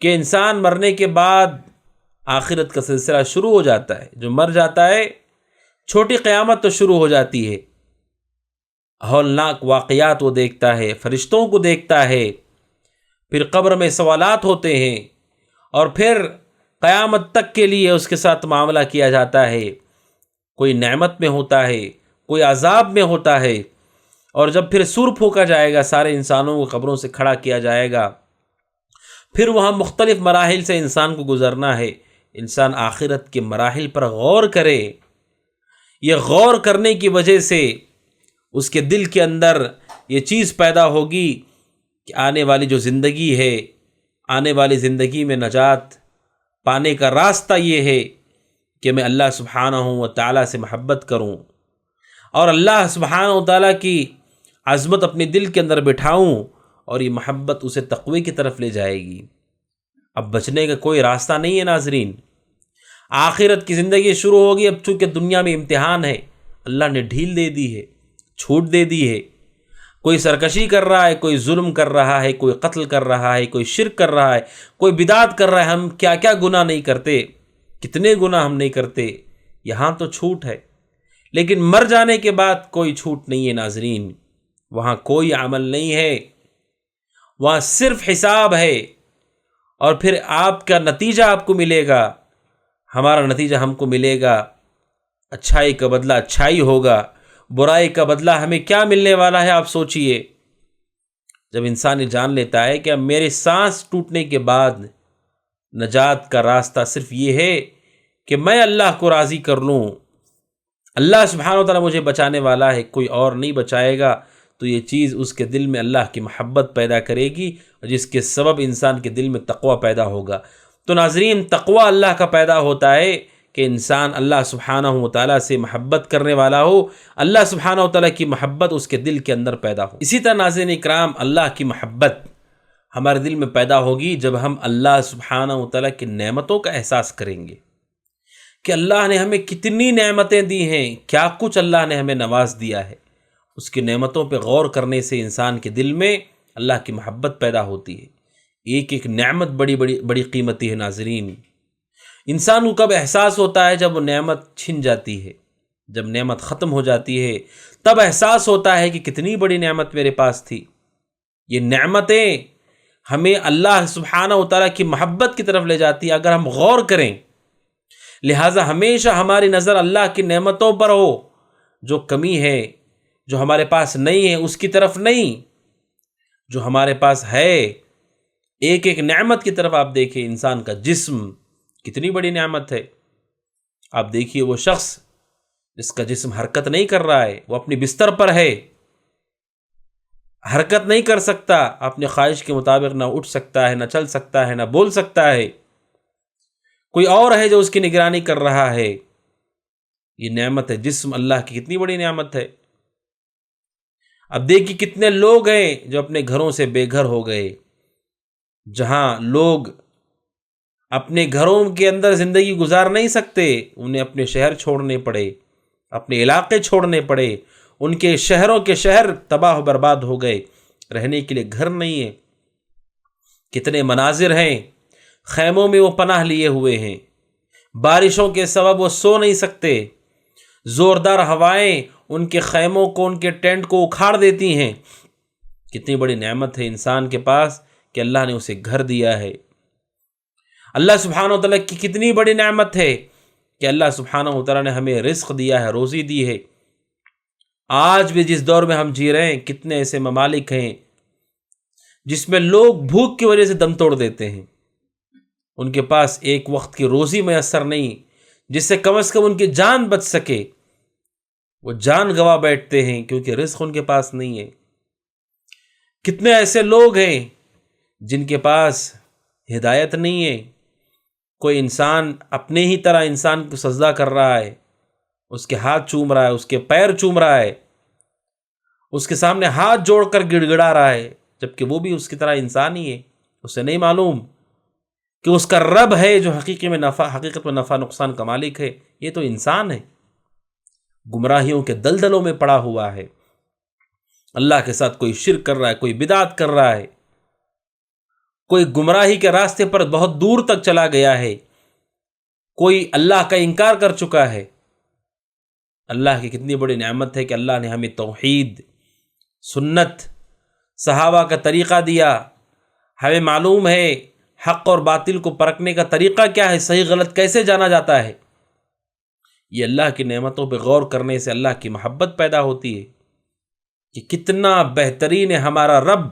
کہ انسان مرنے کے بعد آخرت کا سلسلہ شروع ہو جاتا ہے۔ جو مر جاتا ہے، چھوٹی قیامت تو شروع ہو جاتی ہے، ہولناک واقعات وہ دیکھتا ہے، فرشتوں کو دیکھتا ہے، پھر قبر میں سوالات ہوتے ہیں، اور پھر قیامت تک کے لیے اس کے ساتھ معاملہ کیا جاتا ہے، کوئی نعمت میں ہوتا ہے، کوئی عذاب میں ہوتا ہے، اور جب پھر سور پھونکا جائے گا، سارے انسانوں کو قبروں سے کھڑا کیا جائے گا، پھر وہاں مختلف مراحل سے انسان کو گزرنا ہے۔ انسان آخرت کے مراحل پر غور کرے، یہ غور کرنے کی وجہ سے اس کے دل کے اندر یہ چیز پیدا ہوگی کہ آنے والی جو زندگی ہے، آنے والی زندگی میں نجات پانے کا راستہ یہ ہے کہ میں اللہ سبحانہ و تعالیٰ سے محبت کروں، اور اللہ سبحانہ و تعالیٰ کی عظمت اپنے دل کے اندر بٹھاؤں، اور یہ محبت اسے تقوی کی طرف لے جائے گی۔ اب بچنے کا کوئی راستہ نہیں ہے ناظرین، آخرت کی زندگی شروع ہوگی۔ اب چونکہ دنیا میں امتحان ہے، اللہ نے ڈھیل دے دی ہے، چھوٹ دے دی ہے۔ کوئی سرکشی کر رہا ہے، کوئی ظلم کر رہا ہے، کوئی قتل کر رہا ہے، کوئی شرک کر رہا ہے، کوئی بدعت کر رہا ہے، ہم کیا کیا گناہ نہیں کرتے، کتنے گناہ ہم نہیں کرتے، یہاں تو چھوٹ ہے۔ لیکن مر جانے کے بعد کوئی چھوٹ نہیں ہے ناظرین، وہاں کوئی عمل نہیں ہے، وہاں صرف حساب ہے، اور پھر آپ کا نتیجہ آپ کو ملے گا، ہمارا نتیجہ ہم کو ملے گا، اچھائی کا بدلہ اچھائی ہوگا، برائی کا بدلہ ہمیں کیا ملنے والا ہے آپ سوچئے۔ جب انسان یہ جان لیتا ہے کہ اب میرے سانس ٹوٹنے کے بعد نجات کا راستہ صرف یہ ہے کہ میں اللہ کو راضی کر لوں، اللہ سبحانہ وتعالیٰ مجھے بچانے والا ہے، کوئی اور نہیں بچائے گا، تو یہ چیز اس کے دل میں اللہ کی محبت پیدا کرے گی، اور جس کے سبب انسان کے دل میں تقوی پیدا ہوگا۔ تو ناظرین، تقوی اللہ کا پیدا ہوتا ہے کہ انسان اللہ سبحانہ وتعالیٰ سے محبت کرنے والا ہو، اللہ سبحانہ وتعالیٰ کی محبت اس کے دل کے اندر پیدا ہو۔ اسی طرح ناظرین اکرام، اللہ کی محبت ہمارے دل میں پیدا ہوگی جب ہم اللہ سبحانہ وتعالیٰ کی نعمتوں کا احساس کریں گے کہ اللہ نے ہمیں کتنی نعمتیں دی ہیں، کیا کچھ اللہ نے ہمیں نواز دیا ہے۔ اس کی نعمتوں پہ غور کرنے سے انسان کے دل میں اللہ کی محبت پیدا ہوتی ہے۔ ایک ایک نعمت بڑی قیمتی ہے ناظرین۔ انسان کو کب احساس ہوتا ہے؟ جب وہ نعمت چھن جاتی ہے، جب نعمت ختم ہو جاتی ہے، تب احساس ہوتا ہے کہ کتنی بڑی نعمت میرے پاس تھی۔ یہ نعمتیں ہمیں اللہ سبحانہ وتعالیٰ کی محبت کی طرف لے جاتی ہے اگر ہم غور کریں۔ لہٰذا ہمیشہ ہماری نظر اللہ کی نعمتوں پر ہو، جو کمی ہے، جو ہمارے پاس نہیں ہے اس کی طرف نہیں، جو ہمارے پاس ہے ایک ایک نعمت کی طرف آپ دیکھیں۔ انسان کا جسم کتنی بڑی نعمت ہے۔ آپ دیکھیے وہ شخص جس کا جسم حرکت نہیں کر رہا ہے، وہ اپنی بستر پر ہے، حرکت نہیں کر سکتا، اپنے خواہش کے مطابق نہ اٹھ سکتا ہے، نہ چل سکتا ہے، نہ بول سکتا ہے، کوئی اور ہے جو اس کی نگرانی کر رہا ہے۔ یہ نعمت ہے جسم، اللہ کی کتنی بڑی نعمت ہے۔ اب دیکھیے کتنے لوگ ہیں جو اپنے گھروں سے بے گھر ہو گئے، جہاں لوگ اپنے گھروں کے اندر زندگی گزار نہیں سکتے، انہیں اپنے شہر چھوڑنے پڑے، اپنے علاقے چھوڑنے پڑے، ان کے شہروں کے شہر تباہ و برباد ہو گئے، رہنے کے لیے گھر نہیں ہے۔ کتنے مناظر ہیں، خیموں میں وہ پناہ لیے ہوئے ہیں، بارشوں کے سبب وہ سو نہیں سکتے، زوردار ہوائیں ان کے خیموں کو، ان کے ٹینٹ کو اکھاڑ دیتی ہیں۔ کتنی بڑی نعمت ہے انسان کے پاس کہ اللہ نے اسے گھر دیا ہے۔ اللہ سبحانہ وتعالیٰ کی کتنی بڑی نعمت ہے کہ اللہ سبحانہ وتعالیٰ نے ہمیں رزق دیا ہے، روزی دی ہے۔ آج بھی جس دور میں ہم جی رہے ہیں، کتنے ایسے ممالک ہیں جس میں لوگ بھوک کی وجہ سے دم توڑ دیتے ہیں، ان کے پاس ایک وقت کی روزی میسر نہیں جس سے کم از کم ان کی جان بچ سکے، وہ جان گوا بیٹھتے ہیں کیونکہ رزق ان کے پاس نہیں ہے۔ کتنے ایسے لوگ ہیں جن کے پاس ہدایت نہیں ہے، کوئی انسان اپنے ہی طرح انسان کو سجدہ کر رہا ہے، اس کے ہاتھ چوم رہا ہے، اس کے پیر چوم رہا ہے، اس کے سامنے ہاتھ جوڑ کر گڑ گڑا رہا ہے، جبکہ وہ بھی اس کی طرح انسان ہی ہے۔ اسے نہیں معلوم کہ اس کا رب ہے جو حقیقت میں نفع نقصان کا مالک ہے، یہ تو انسان ہے، گمراہیوں کے دلدلوں میں پڑا ہوا ہے، اللہ کے ساتھ کوئی شرک کر رہا ہے، کوئی بدعت کر رہا ہے، کوئی گمراہی کے راستے پر بہت دور تک چلا گیا ہے، کوئی اللہ کا انکار کر چکا ہے۔ اللہ کی کتنی بڑی نعمت ہے کہ اللہ نے ہمیں توحید، سنت، صحابہ کا طریقہ دیا، ہمیں معلوم ہے حق اور باطل کو پرکھنے کا طریقہ کیا ہے، صحیح غلط کیسے جانا جاتا ہے۔ یہ اللہ کی نعمتوں پہ غور کرنے سے اللہ کی محبت پیدا ہوتی ہے کہ کتنا بہترین ہے ہمارا رب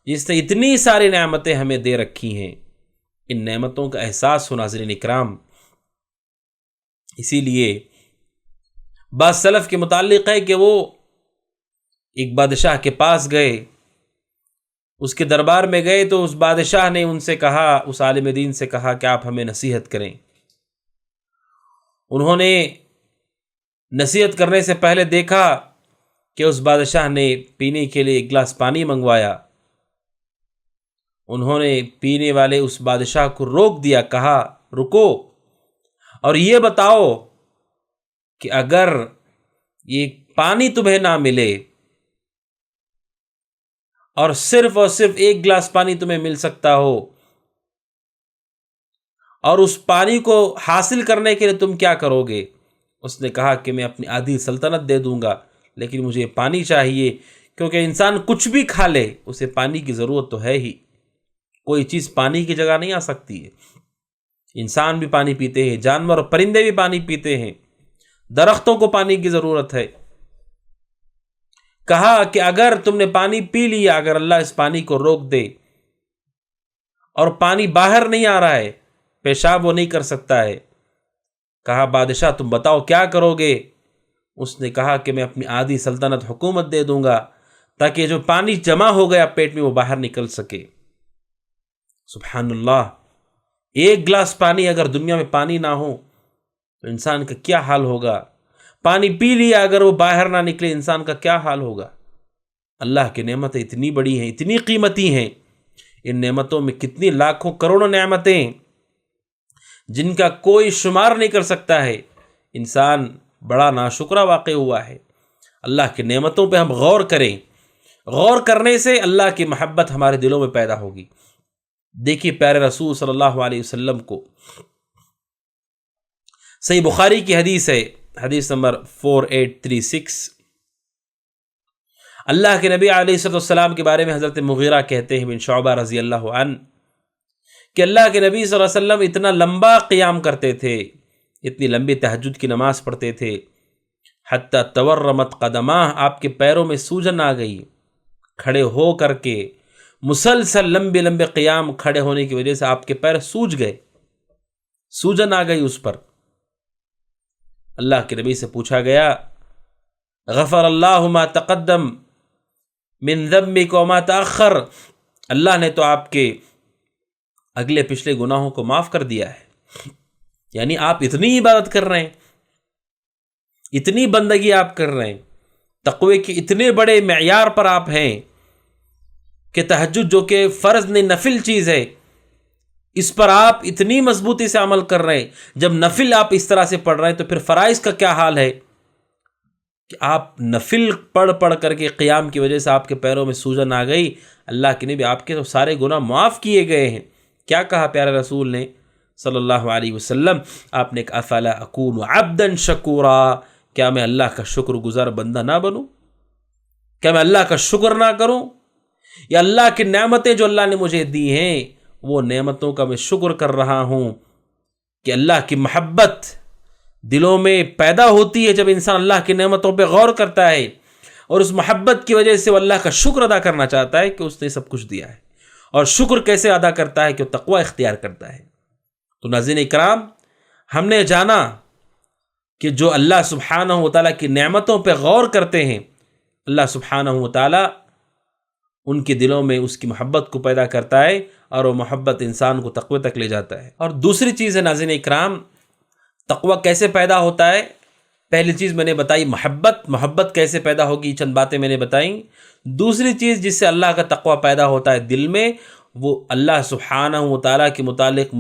جس نے اتنی ساری نعمتیں ہمیں دے رکھی ہیں۔ ان نعمتوں کا احساس ہو ناظرین اکرام۔ اسی لیے بعض سلف کے متعلق ہے کہ وہ ایک بادشاہ کے پاس گئے، اس کے دربار میں گئے تو اس بادشاہ نے ان سے کہا، اس عالم دین سے کہا کہ آپ ہمیں نصیحت کریں۔ انہوں نے نصیحت کرنے سے پہلے دیکھا کہ اس بادشاہ نے پینے کے لیے ایک گلاس پانی منگوایا۔ انہوں نے پینے والے اس بادشاہ کو روک دیا، کہا رکو اور یہ بتاؤ کہ اگر یہ پانی تمہیں نہ ملے اور صرف 1 گلاس پانی تمہیں مل سکتا ہو، اور اس پانی کو حاصل کرنے کے لیے تم کیا کرو گے؟ اس نے کہا کہ میں اپنی آدھی سلطنت دے دوں گا، لیکن مجھے پانی چاہیے، کیونکہ انسان کچھ بھی کھا لے اسے پانی کی ضرورت تو ہے ہی، کوئی چیز پانی کی جگہ نہیں آ سکتی ہے۔ انسان بھی پانی پیتے ہیں، جانور اور پرندے بھی پانی پیتے ہیں، درختوں کو پانی کی ضرورت ہے۔ کہا کہ اگر تم نے پانی پی لیا، اگر اللہ اس پانی کو روک دے اور پانی باہر نہیں آ رہا ہے، پیشاب وہ نہیں کر سکتا ہے، کہا بادشاہ تم بتاؤ کیا کرو گے؟ اس نے کہا کہ میں اپنی آدھی سلطنت حکومت دے دوں گا، تاکہ جو پانی جمع ہو گیا پیٹ میں وہ باہر نکل سکے۔ سبحان اللہ، 1 گلاس پانی، اگر دنیا میں پانی نہ ہو تو انسان کا کیا حال ہوگا؟ پانی پی لیا اگر وہ باہر نہ نکلے انسان کا کیا حال ہوگا؟ اللہ کی نعمتیں اتنی بڑی ہیں، اتنی قیمتی ہیں، ان نعمتوں میں کتنی لاکھوں کروڑوں نعمتیں جن کا کوئی شمار نہیں کر سکتا ہے۔ انسان بڑا ناشکرا واقع ہوا ہے۔ اللہ کی نعمتوں پہ ہم غور کریں، غور کرنے سے اللہ کی محبت ہمارے دلوں میں پیدا ہوگی۔ دیکھیے پیارے رسول صلی اللہ علیہ وسلم کو، صحیح بخاری کی حدیث ہے، حدیث نمبر 4836، اللہ کے نبی علیہ السلام کے بارے میں حضرت مغیرہ کہتے ہیں بن شعبہ رضی اللہ عنہ کہ اللہ کے نبی صلی اللہ علیہ وسلم اتنا لمبا قیام کرتے تھے، اتنی لمبی تہجد کی نماز پڑھتے تھے، حتی تورمت قدماہ، آپ کے پیروں میں سوجن آ گئی، کھڑے ہو کر کے مسلسل لمبے لمبے قیام کھڑے ہونے کی وجہ سے آپ کے پیر سوج گئے، سوجن آ گئی اس پر۔ اللہ کے نبی سے پوچھا گیا غفر اللہ ما تقدم من ذنبک وما تأخر، اللہ نے تو آپ کے اگلے پچھلے گناہوں کو معاف کر دیا ہے۔ یعنی آپ اتنی عبادت کر رہے ہیں، اتنی بندگی آپ کر رہے ہیں، تقوی کے اتنے بڑے معیار پر آپ ہیں کہ تہجد جو کہ فرض نہیں نفل چیز ہے، اس پر آپ اتنی مضبوطی سے عمل کر رہے ہیں۔ جب نفل آپ اس طرح سے پڑھ رہے ہیں تو پھر فرائض کا کیا حال ہے کہ آپ نفل پڑھ کر کے قیام کی وجہ سے آپ کے پیروں میں سوجن آ گئی۔ اللہ کے نبی آپ کے تو سارے گناہ معاف کیے گئے ہیں۔ کیا کہا پیارے رسول نے صلی اللہ علیہ وسلم؟ آپ نے کہا افلا اکون عبدا شکورا، کیا میں اللہ کا شکر گزار بندہ نہ بنوں؟ کیا میں اللہ کا شکر نہ کروں؟ یا اللہ کی نعمتیں جو اللہ نے مجھے دی ہیں وہ نعمتوں کا میں شکر کر رہا ہوں کہ اللہ کی محبت دلوں میں پیدا ہوتی ہے جب انسان اللہ کی نعمتوں پہ غور کرتا ہے، اور اس محبت کی وجہ سے وہ اللہ کا شکر ادا کرنا چاہتا ہے کہ اس نے سب کچھ دیا ہے۔ اور شکر کیسے ادا کرتا ہے کہ وہ تقوی اختیار کرتا ہے۔ تو ناظرین اکرام، ہم نے جانا کہ جو اللہ سبحانہ و تعالیٰ کی نعمتوں پہ غور کرتے ہیں، اللہ سبحانہ و تعالیٰ ان کے دلوں میں اس کی محبت کو پیدا کرتا ہے، اور وہ محبت انسان کو تقوی تک لے جاتا ہے۔ اور دوسری چیز ہے ناظرین اکرام، تقوی کیسے پیدا ہوتا ہے؟ پہلی چیز میں نے بتائی محبت کیسے پیدا ہوگی، چند باتیں میں نے بتائیں۔ دوسری چیز جس سے اللہ کا تقوی پیدا ہوتا ہے دل میں، وہ اللہ سبحانہ و تعالیٰ کے متعلق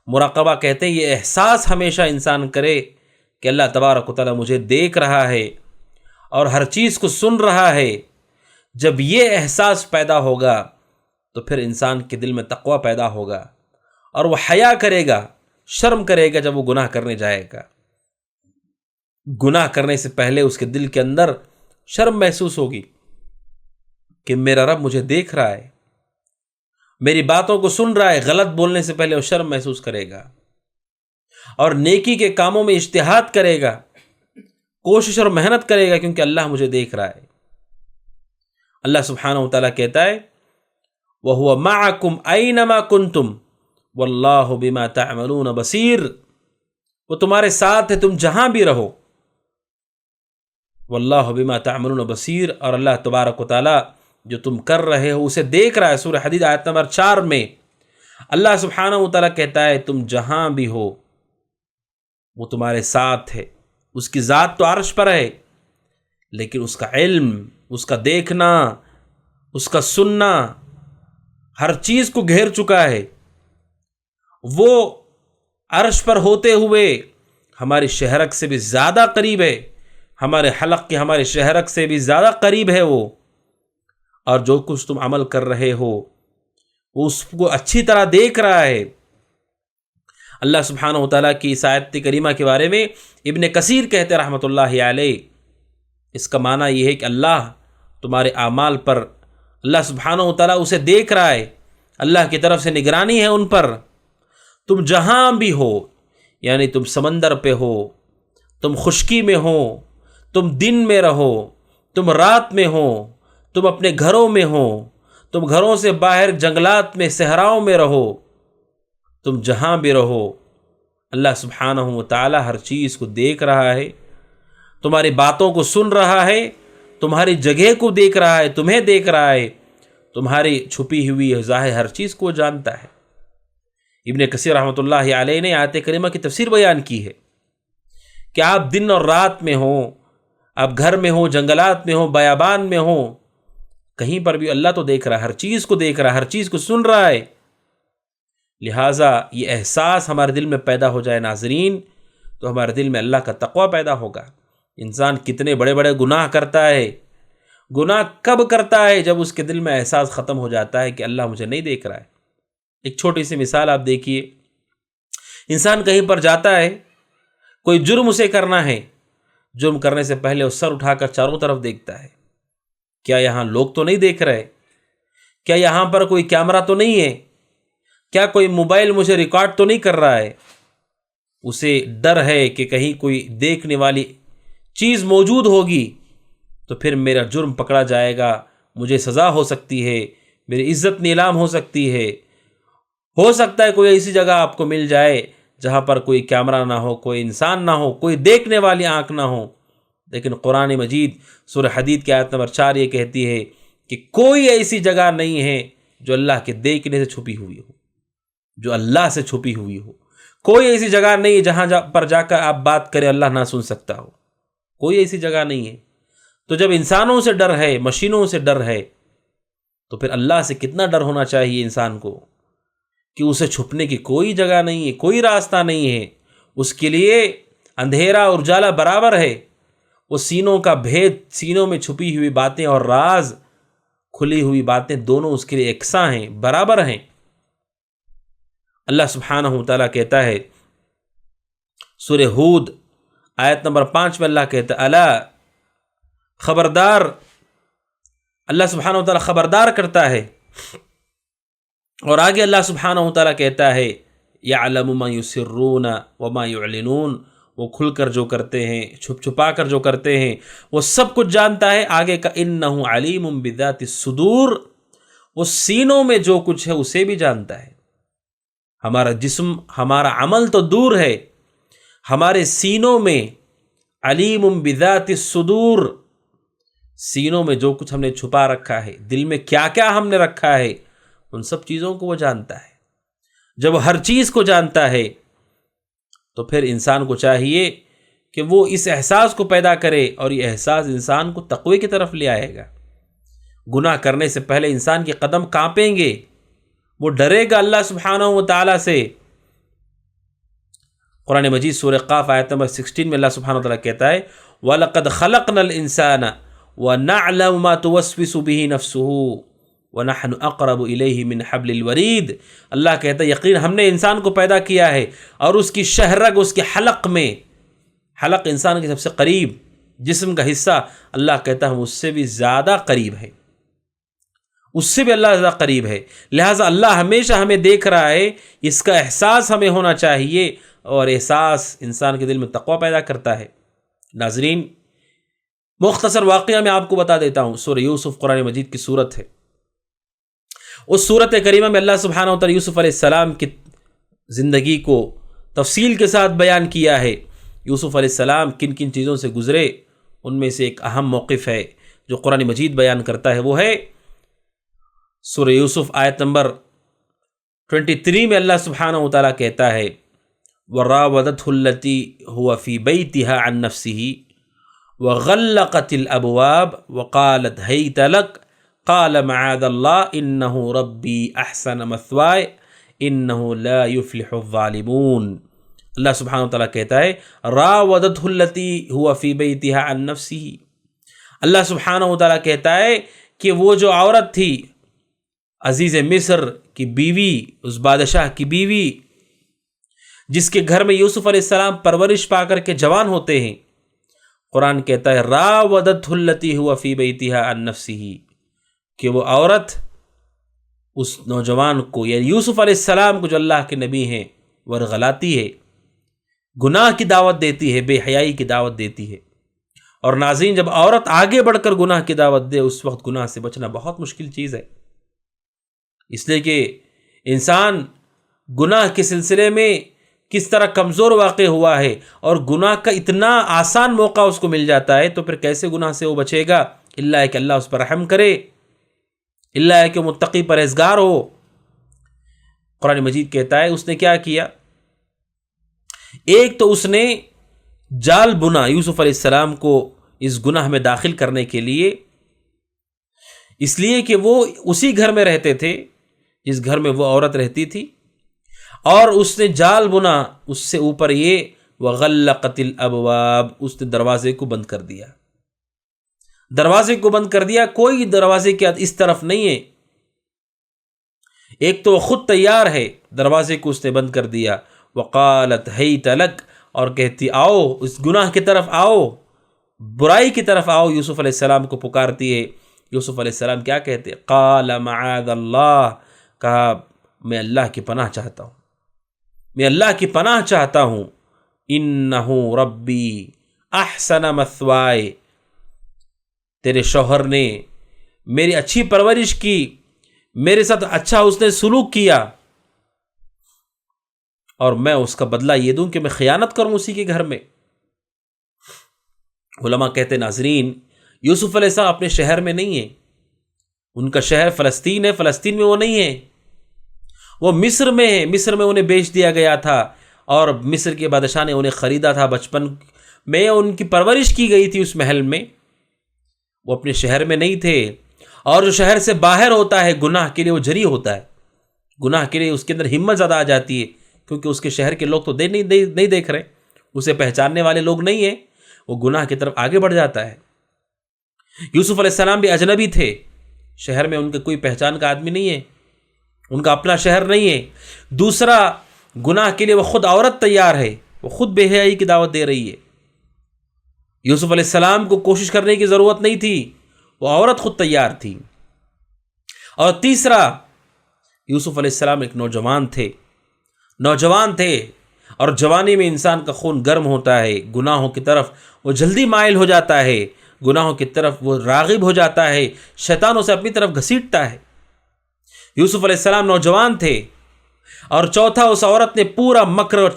مراقبہ کہتے ہیں یہ احساس ہمیشہ انسان کرے کہ اللہ تبارک و تعالیٰ مجھے دیکھ رہا ہے اور ہر چیز کو سن رہا ہے۔ جب یہ احساس پیدا ہوگا تو پھر انسان کے دل میں تقوی پیدا ہوگا، اور وہ حیا کرے گا، شرم کرے گا جب وہ گناہ کرنے جائے گا۔ گناہ کرنے سے پہلے اس کے دل کے اندر شرم محسوس ہوگی کہ میرا رب مجھے دیکھ رہا ہے، میری باتوں کو سن رہا ہے۔ غلط بولنے سے پہلے وہ شرم محسوس کرے گا، اور نیکی کے کاموں میں اجتہاد کرے گا، کوشش اور محنت کرے گا، کیونکہ اللہ مجھے دیکھ رہا ہے۔ اللہ سبحانہ و تعالیٰ کہتا ہے وَهُوَ مَعَكُمْ أَيْنَمَا كُنْتُمْ وَاللَّهُ بِمَا تَعْمَلُونَ بَصِيرٌ، وہ تمہارے ساتھ ہے تم جہاں بھی رہو، واللہ بما تعملون بصیر، اور اللہ تبارک و تعالیٰ جو تم کر رہے ہو اسے دیکھ رہا ہے۔ سورہ حدید آیت نمبر 4 میں اللہ سبحانہ و تعالیٰ کہتا ہے تم جہاں بھی ہو وہ تمہارے ساتھ ہے۔ اس کی ذات تو عرش پر ہے، لیکن اس کا علم، اس کا دیکھنا، اس کا سننا ہر چیز کو گھیر چکا ہے۔ وہ عرش پر ہوتے ہوئے ہماری شہرک سے بھی زیادہ قریب ہے، ہمارے حلق کے ہمارے شہرک سے بھی زیادہ قریب ہے وہ، اور جو کچھ تم عمل کر رہے ہو وہ اس کو اچھی طرح دیکھ رہا ہے۔ اللہ سبحانہ وتعالیٰ کی اس آیت کریمہ کے بارے میں ابن کثیر کہتے رحمۃ اللہ علیہ، اس کا معنی یہ ہے کہ اللہ تمہارے اعمال پر، اللہ سبحانہ وتعالیٰ اسے دیکھ رہا ہے، اللہ کی طرف سے نگرانی ہے ان پر۔ تم جہاں بھی ہو، یعنی تم سمندر پہ ہو، تم خشکی میں ہو، تم دن میں رہو، تم رات میں ہو، تم اپنے گھروں میں ہو، تم گھروں سے باہر جنگلات میں صحراؤں میں رہو، تم جہاں بھی رہو، اللہ سبحانہ وتعالی ہر چیز کو دیکھ رہا ہے، تمہاری باتوں کو سن رہا ہے، تمہاری جگہ کو دیکھ رہا ہے، تمہیں دیکھ رہا ہے، تمہاری چھپی ہوئی ظاہر ہر چیز کو جانتا ہے۔ ابن کثیر رحمۃ اللہ علیہ نے آیت کریمہ کی تفسیر بیان کی ہے کہ آپ دن اور رات میں ہوں، آپ گھر میں ہوں، جنگلات میں ہوں، بیابان میں ہوں، کہیں پر بھی اللہ تو دیکھ رہا ہے، ہر چیز کو دیکھ رہا ہے، ہر چیز کو سن رہا ہے۔ لہٰذا یہ احساس ہمارے دل میں پیدا ہو جائے ناظرین، تو ہمارے دل میں اللہ کا تقوی پیدا ہوگا۔ انسان کتنے بڑے بڑے گناہ کرتا ہے، گناہ کب کرتا ہے؟ جب اس کے دل میں احساس ختم ہو جاتا ہے کہ اللہ مجھے نہیں دیکھ رہا ہے۔ ایک چھوٹی سی مثال آپ دیکھیے، انسان کہیں پر جاتا ہے، کوئی جرم اسے کرنا ہے، جرم کرنے سے پہلے وہ سر اٹھا کر چاروں طرف دیکھتا ہے، کیا یہاں لوگ تو نہیں دیکھ رہے؟ کیا یہاں پر کوئی کیمرہ تو نہیں ہے؟ کیا کوئی موبائل مجھے ریکارڈ تو نہیں کر رہا ہے؟ اسے ڈر ہے کہ کہیں کوئی دیکھنے والی چیز موجود ہوگی تو پھر میرا جرم پکڑا جائے گا، مجھے سزا ہو سکتی ہے، میری عزت نیلام ہو سکتی ہے۔ ہو سکتا ہے کوئی ایسی جگہ آپ کو مل جائے جہاں پر کوئی کیمرہ نہ ہو، کوئی انسان نہ ہو، کوئی دیکھنے والی آنکھ نہ ہو، لیکن قرآن مجید سورہ حدید کی آیت نمبر 4 یہ کہتی ہے کہ کوئی ایسی جگہ نہیں ہے جو اللہ کے دیکھنے سے چھپی ہوئی ہو، جو اللہ سے چھپی ہوئی ہو۔ کوئی ایسی جگہ نہیں ہے جہاں پر جا کر آپ بات کریں اللہ نہ سن سکتا ہو، کوئی ایسی جگہ نہیں ہے۔ تو جب انسانوں سے ڈر ہے، مشینوں سے ڈر ہے، تو پھر اللہ سے کتنا ڈر ہونا چاہیے انسان کو کہ اسے چھپنے کی کوئی جگہ نہیں ہے، کوئی راستہ نہیں ہے۔ اس کے لیے اندھیرا اور اجالا برابر ہے، وہ سینوں کا بھید، سینوں میں چھپی ہوئی باتیں اور راز، کھلی ہوئی باتیں، دونوں اس کے لیے یکساں ہیں، برابر ہیں۔ اللہ سبحانہ وتعالیٰ کہتا ہے سورہ ہود آیت نمبر 5 میں، اللہ کہتا ہے الا، خبردار، اللہ سبحانہ وتعالیٰ خبردار کرتا ہے۔ اور آگے اللہ سبحانہ وتعالیٰ کہتا ہے یعلم ما یسرون وما یعلنون، وہ کھل کر جو کرتے ہیں، چھپ چھپا کر جو کرتے ہیں، وہ سب کچھ جانتا ہے۔ آگے کا انہ علیم بذات الصدور، وہ سینوں میں جو کچھ ہے اسے بھی جانتا ہے۔ ہمارا جسم، ہمارا عمل تو دور ہے، ہمارے سینوں میں علیم بذات الصدور، سینوں میں جو کچھ ہم نے چھپا رکھا ہے، دل میں کیا کیا ہم نے رکھا ہے، ان سب چیزوں کو وہ جانتا ہے۔ جب وہ ہر چیز کو جانتا ہے تو پھر انسان کو چاہیے کہ وہ اس احساس کو پیدا کرے، اور یہ احساس انسان کو تقوی کی طرف لے آئے گا۔ گناہ کرنے سے پہلے انسان کے قدم کانپیں گے، وہ ڈرے گا اللہ سبحانہ وتعالیٰ سے۔ قرآن مجید سورہ قاف آیت نمبر 16 میں اللہ سبحانہ وتعالیٰ کہتا ہے وَلَقَدْ خَلَقْنَا الْإِنسَانَ وَنَعْلَمُ مَا تُوَسْوِسُ بِهِ نَفْسُهُ وَنَحْنُ أَقْرَبُ إِلَيْهِ مِنْ حَبْلِ الْوَرِيدِ۔ اللہ کہتا ہے یقین ہم نے انسان کو پیدا کیا ہے، اور اس کی شہرگ، اس کے حلق میں، حلق انسان کے سب سے قریب جسم کا حصہ، اللہ کہتا ہے ہم اس سے بھی زیادہ قریب ہے، اس سے بھی اللہ زیادہ قریب ہے۔ لہٰذا اللہ ہمیشہ ہمیں دیکھ رہا ہے، اس کا احساس ہمیں ہونا چاہیے، اور احساس انسان کے دل میں تقوی پیدا کرتا ہے۔ ناظرین، مختصر واقعہ میں آپ کو بتا دیتا ہوں، سورہ یوسف قرآن مجید کی سورت ہے۔ اس سورت کریمہ میں اللہ سبحانہ وتعالی یوسف علیہ السلام کی زندگی کو تفصیل کے ساتھ بیان کیا ہے۔ یوسف علیہ السلام کن کن چیزوں سے گزرے، ان میں سے ایک اہم موقف ہے جو قرآن مجید بیان کرتا ہے، وہ ہے سورہ یوسف آیت نمبر 23 میں اللہ سبحانہ وتعالی کہتا ہے وَرَاوَدَتْهُ الَّتِي هُوَ فِي بَيْتِهَا عَن نَفْسِهِ وَغَلَّقَتِ الْأَبْوَابَ وَقَالَتْ هَيْتَ لَكَ قَالَ مَعَاذَ اللَّهِ إِنَّهُ رَبِّي أَحْسَنَ مَثْوَايَ إِنَّهُ لَا يُفْلِحُ الظَّالِمُونَ۔ اللہ سبحانہ و تعالیٰ کہتا ہے راودتہ التی ہوا فی بیتہا عن نفسہ، اللہ سبحانہ و تعالیٰ کہتا ہے کہ وہ جو عورت تھی عزیز مصر کی بیوی، اس بادشاہ کی بیوی جس کے گھر میں یوسف علیہ السلام پرورش پا کر کے جوان ہوتے ہیں، قرآن کہتا ہے راودتہ التی ہوا فی بیتہا عن نفسہ، کہ وہ عورت اس نوجوان کو یعنی یوسف علیہ السلام کو جو اللہ کے نبی ہیں ورغلاتی ہے، گناہ کی دعوت دیتی ہے، بے حیائی کی دعوت دیتی ہے۔ اور ناظرین، جب عورت آگے بڑھ کر گناہ کی دعوت دے اس وقت گناہ سے بچنا بہت مشکل چیز ہے، اس لیے کہ انسان گناہ کے سلسلے میں کس طرح کمزور واقع ہوا ہے اور گناہ کا اتنا آسان موقع اس کو مل جاتا ہے، تو پھر کیسے گناہ سے وہ بچے گا؟ اللہ ہے کہ اللہ اس پر رحم کرے، اللہ ہے کہ متقی پرہیزگار ہو۔ قرآن مجید کہتا ہے اس نے کیا کیا، ایک تو اس نے جال بنا یوسف علیہ السلام کو اس گناہ میں داخل کرنے کے لیے، اس لیے کہ وہ اسی گھر میں رہتے تھے جس گھر میں وہ عورت رہتی تھی، اور اس نے جال بنا اس سے اوپر یہ وغلقت الابواب، اس نے دروازے کو بند کر دیا، دروازے کو بند کر دیا، کوئی دروازے کے اس طرف نہیں ہے، ایک تو وہ خود تیار ہے، دروازے کو اس نے بند کر دیا، وقالت ہیت لک، اور کہتی آؤ اس گناہ کی طرف آؤ، برائی کی طرف آؤ، یوسف علیہ السلام کو پکارتی ہے۔ یوسف علیہ السلام کیا کہتے؟ قال معاذ اللہ، کہا میں اللہ کی پناہ چاہتا ہوں، میں اللہ کی پناہ چاہتا ہوں، انہ ربی احسن مثوائے، تیرے شوہر نے میری اچھی پرورش کی، میرے ساتھ اچھا اس نے سلوک کیا، اور میں اس کا بدلہ یہ دوں کہ میں خیانت کروں اسی کے گھر میں۔ علماء کہتے ناظرین، یوسف علیہ السلام اپنے شہر میں نہیں ہیں، ان کا شہر فلسطین ہے، فلسطین میں وہ نہیں ہے، وہ مصر میں ہے، مصر میں انہیں بیچ دیا گیا تھا، اور مصر کے بادشاہ نے انہیں خریدا تھا، بچپن میں ان کی پرورش کی گئی تھی اس محل میں، وہ اپنے شہر میں نہیں تھے۔ اور جو شہر سے باہر ہوتا ہے گناہ کے لیے وہ جری ہوتا ہے، گناہ کے لیے اس کے اندر ہمت زیادہ آ جاتی ہے، کیونکہ اس کے شہر کے لوگ تو نہیں دیکھ رہے، اسے پہچاننے والے لوگ نہیں ہیں، وہ گناہ کی طرف آگے بڑھ جاتا ہے۔ یوسف علیہ السلام بھی اجنبی تھے، شہر میں ان کا کوئی پہچان کا آدمی نہیں ہے، ان کا اپنا شہر نہیں ہے۔ دوسرا، گناہ کے لیے وہ خود عورت تیار ہے، وہ خود بے حیائی کی دعوت دے رہی ہے، یوسف علیہ السلام کو کوشش کرنے کی ضرورت نہیں تھی، وہ عورت خود تیار تھی۔ اور تیسرا، یوسف علیہ السلام ایک نوجوان تھے، اور جوانی میں انسان کا خون گرم ہوتا ہے، گناہوں کی طرف وہ جلدی مائل ہو جاتا ہے، گناہوں کی طرف وہ راغب ہو جاتا ہے، شیطان اسے اپنی طرف گھسیٹتا ہے۔ یوسف علیہ السلام نوجوان تھے۔ اور چوتھا، اس عورت نے پورا مکر اور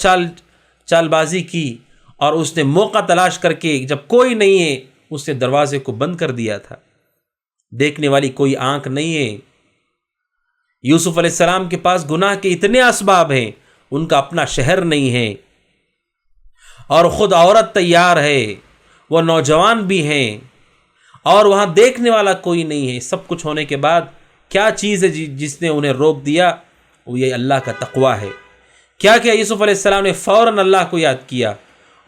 چال بازی کی، اور اس نے موقع تلاش کر کے جب کوئی نہیں ہے اس نے دروازے کو بند کر دیا تھا، دیکھنے والی کوئی آنکھ نہیں ہے۔ یوسف علیہ السلام کے پاس گناہ کے اتنے اسباب ہیں، ان کا اپنا شہر نہیں ہے، اور خود عورت تیار ہے، وہ نوجوان بھی ہیں، اور وہاں دیکھنے والا کوئی نہیں ہے۔ سب کچھ ہونے کے بعد کیا چیز ہے جس نے انہیں روک دیا؟ وہ یہ اللہ کا تقویٰ ہے۔ کیا یوسف علیہ السلام نے فوراً اللہ کو یاد کیا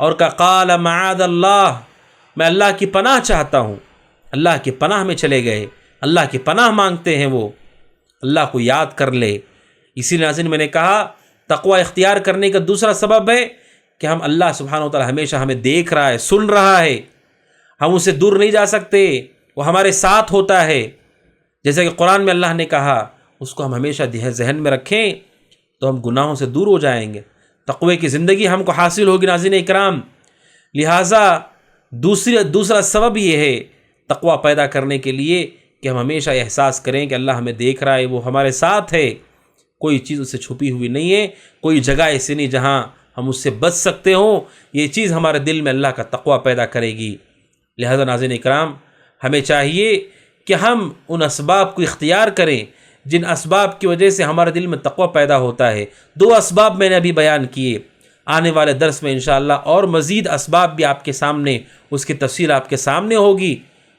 اور کہا قال معاذ اللہ، میں اللہ کی پناہ چاہتا ہوں، اللہ کی پناہ میں چلے گئے، اللہ کی پناہ مانگتے ہیں، وہ اللہ کو یاد کر لے۔ اسی ناظرین میں نے کہا تقویٰ اختیار کرنے کا دوسرا سبب ہے کہ ہم اللہ سبحانہ وتعالی ہمیشہ ہمیں دیکھ رہا ہے، سن رہا ہے، ہم اس سے دور نہیں جا سکتے، وہ ہمارے ساتھ ہوتا ہے۔ جیسے کہ قرآن میں اللہ نے کہا، اس کو ہم ہمیشہ ذہن میں رکھیں تو ہم گناہوں سے دور ہو جائیں گے، تقوی کی زندگی ہم کو حاصل ہوگی ناظرین اکرام۔ لہٰذا دوسرا سبب یہ ہے تقویٰ پیدا کرنے کے لیے کہ ہم ہمیشہ احساس کریں کہ اللہ ہمیں دیکھ رہا ہے، وہ ہمارے ساتھ ہے، کوئی چیز اس سے چھپی ہوئی نہیں ہے، کوئی جگہ ایسی نہیں جہاں ہم اس سے بچ سکتے ہوں۔ یہ چیز ہمارے دل میں اللہ کا تقویٰ پیدا کرے گی۔ لہذا ناظرین اکرام، ہمیں چاہیے کہ ہم ان اسباب کو اختیار کریں جن اسباب کی وجہ سے ہمارے دل میں تقویٰ پیدا ہوتا ہے۔ 2 اسباب میں نے ابھی بیان کیے، آنے والے درس میں انشاءاللہ اور مزید اسباب بھی آپ کے سامنے، اس کی تفصیل آپ کے سامنے ہوگی۔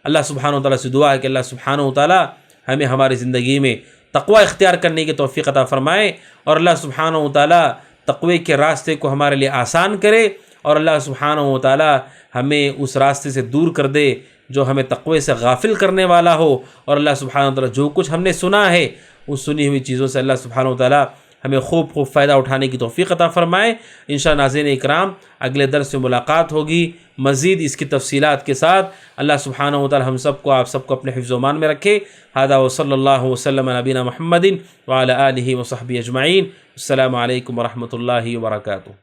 اللہ سبحانہ وتعالیٰ سے دعا ہے کہ اللہ سبحانہ وتعالیٰ ہمیں ہماری زندگی میں تقویٰ اختیار کرنے کی توفیق عطا فرمائے، اور اللہ سبحانہ وتعالیٰ تقوی کے راستے کو ہمارے لیے آسان کرے، اور اللہ سبحانہ و تعالی ہمیں اس راستے سے دور کر دے جو ہمیں تقوی سے غافل کرنے والا ہو، اور اللہ سبحانہ و تعالی جو کچھ ہم نے سنا ہے اس سنی ہوئی چیزوں سے اللہ سبحانہ و تعالی ہمیں خوب فائدہ اٹھانے کی توفیق عطا فرمائے۔ انشاءاللہ ناظرین اکرام، اگلے درس میں ملاقات ہوگی مزید اس کی تفصیلات کے ساتھ۔ اللہ سبحانہ و تعالی ہم سب کو، آپ سب کو اپنے حفظ و امان میں رکھے۔ ھذا وصلی اللہ وسلم علی نبینا محمد وعلی آلہ وصحبہ اجمعین۔ السلام علیکم ورحمۃ اللہ وبرکاتہ۔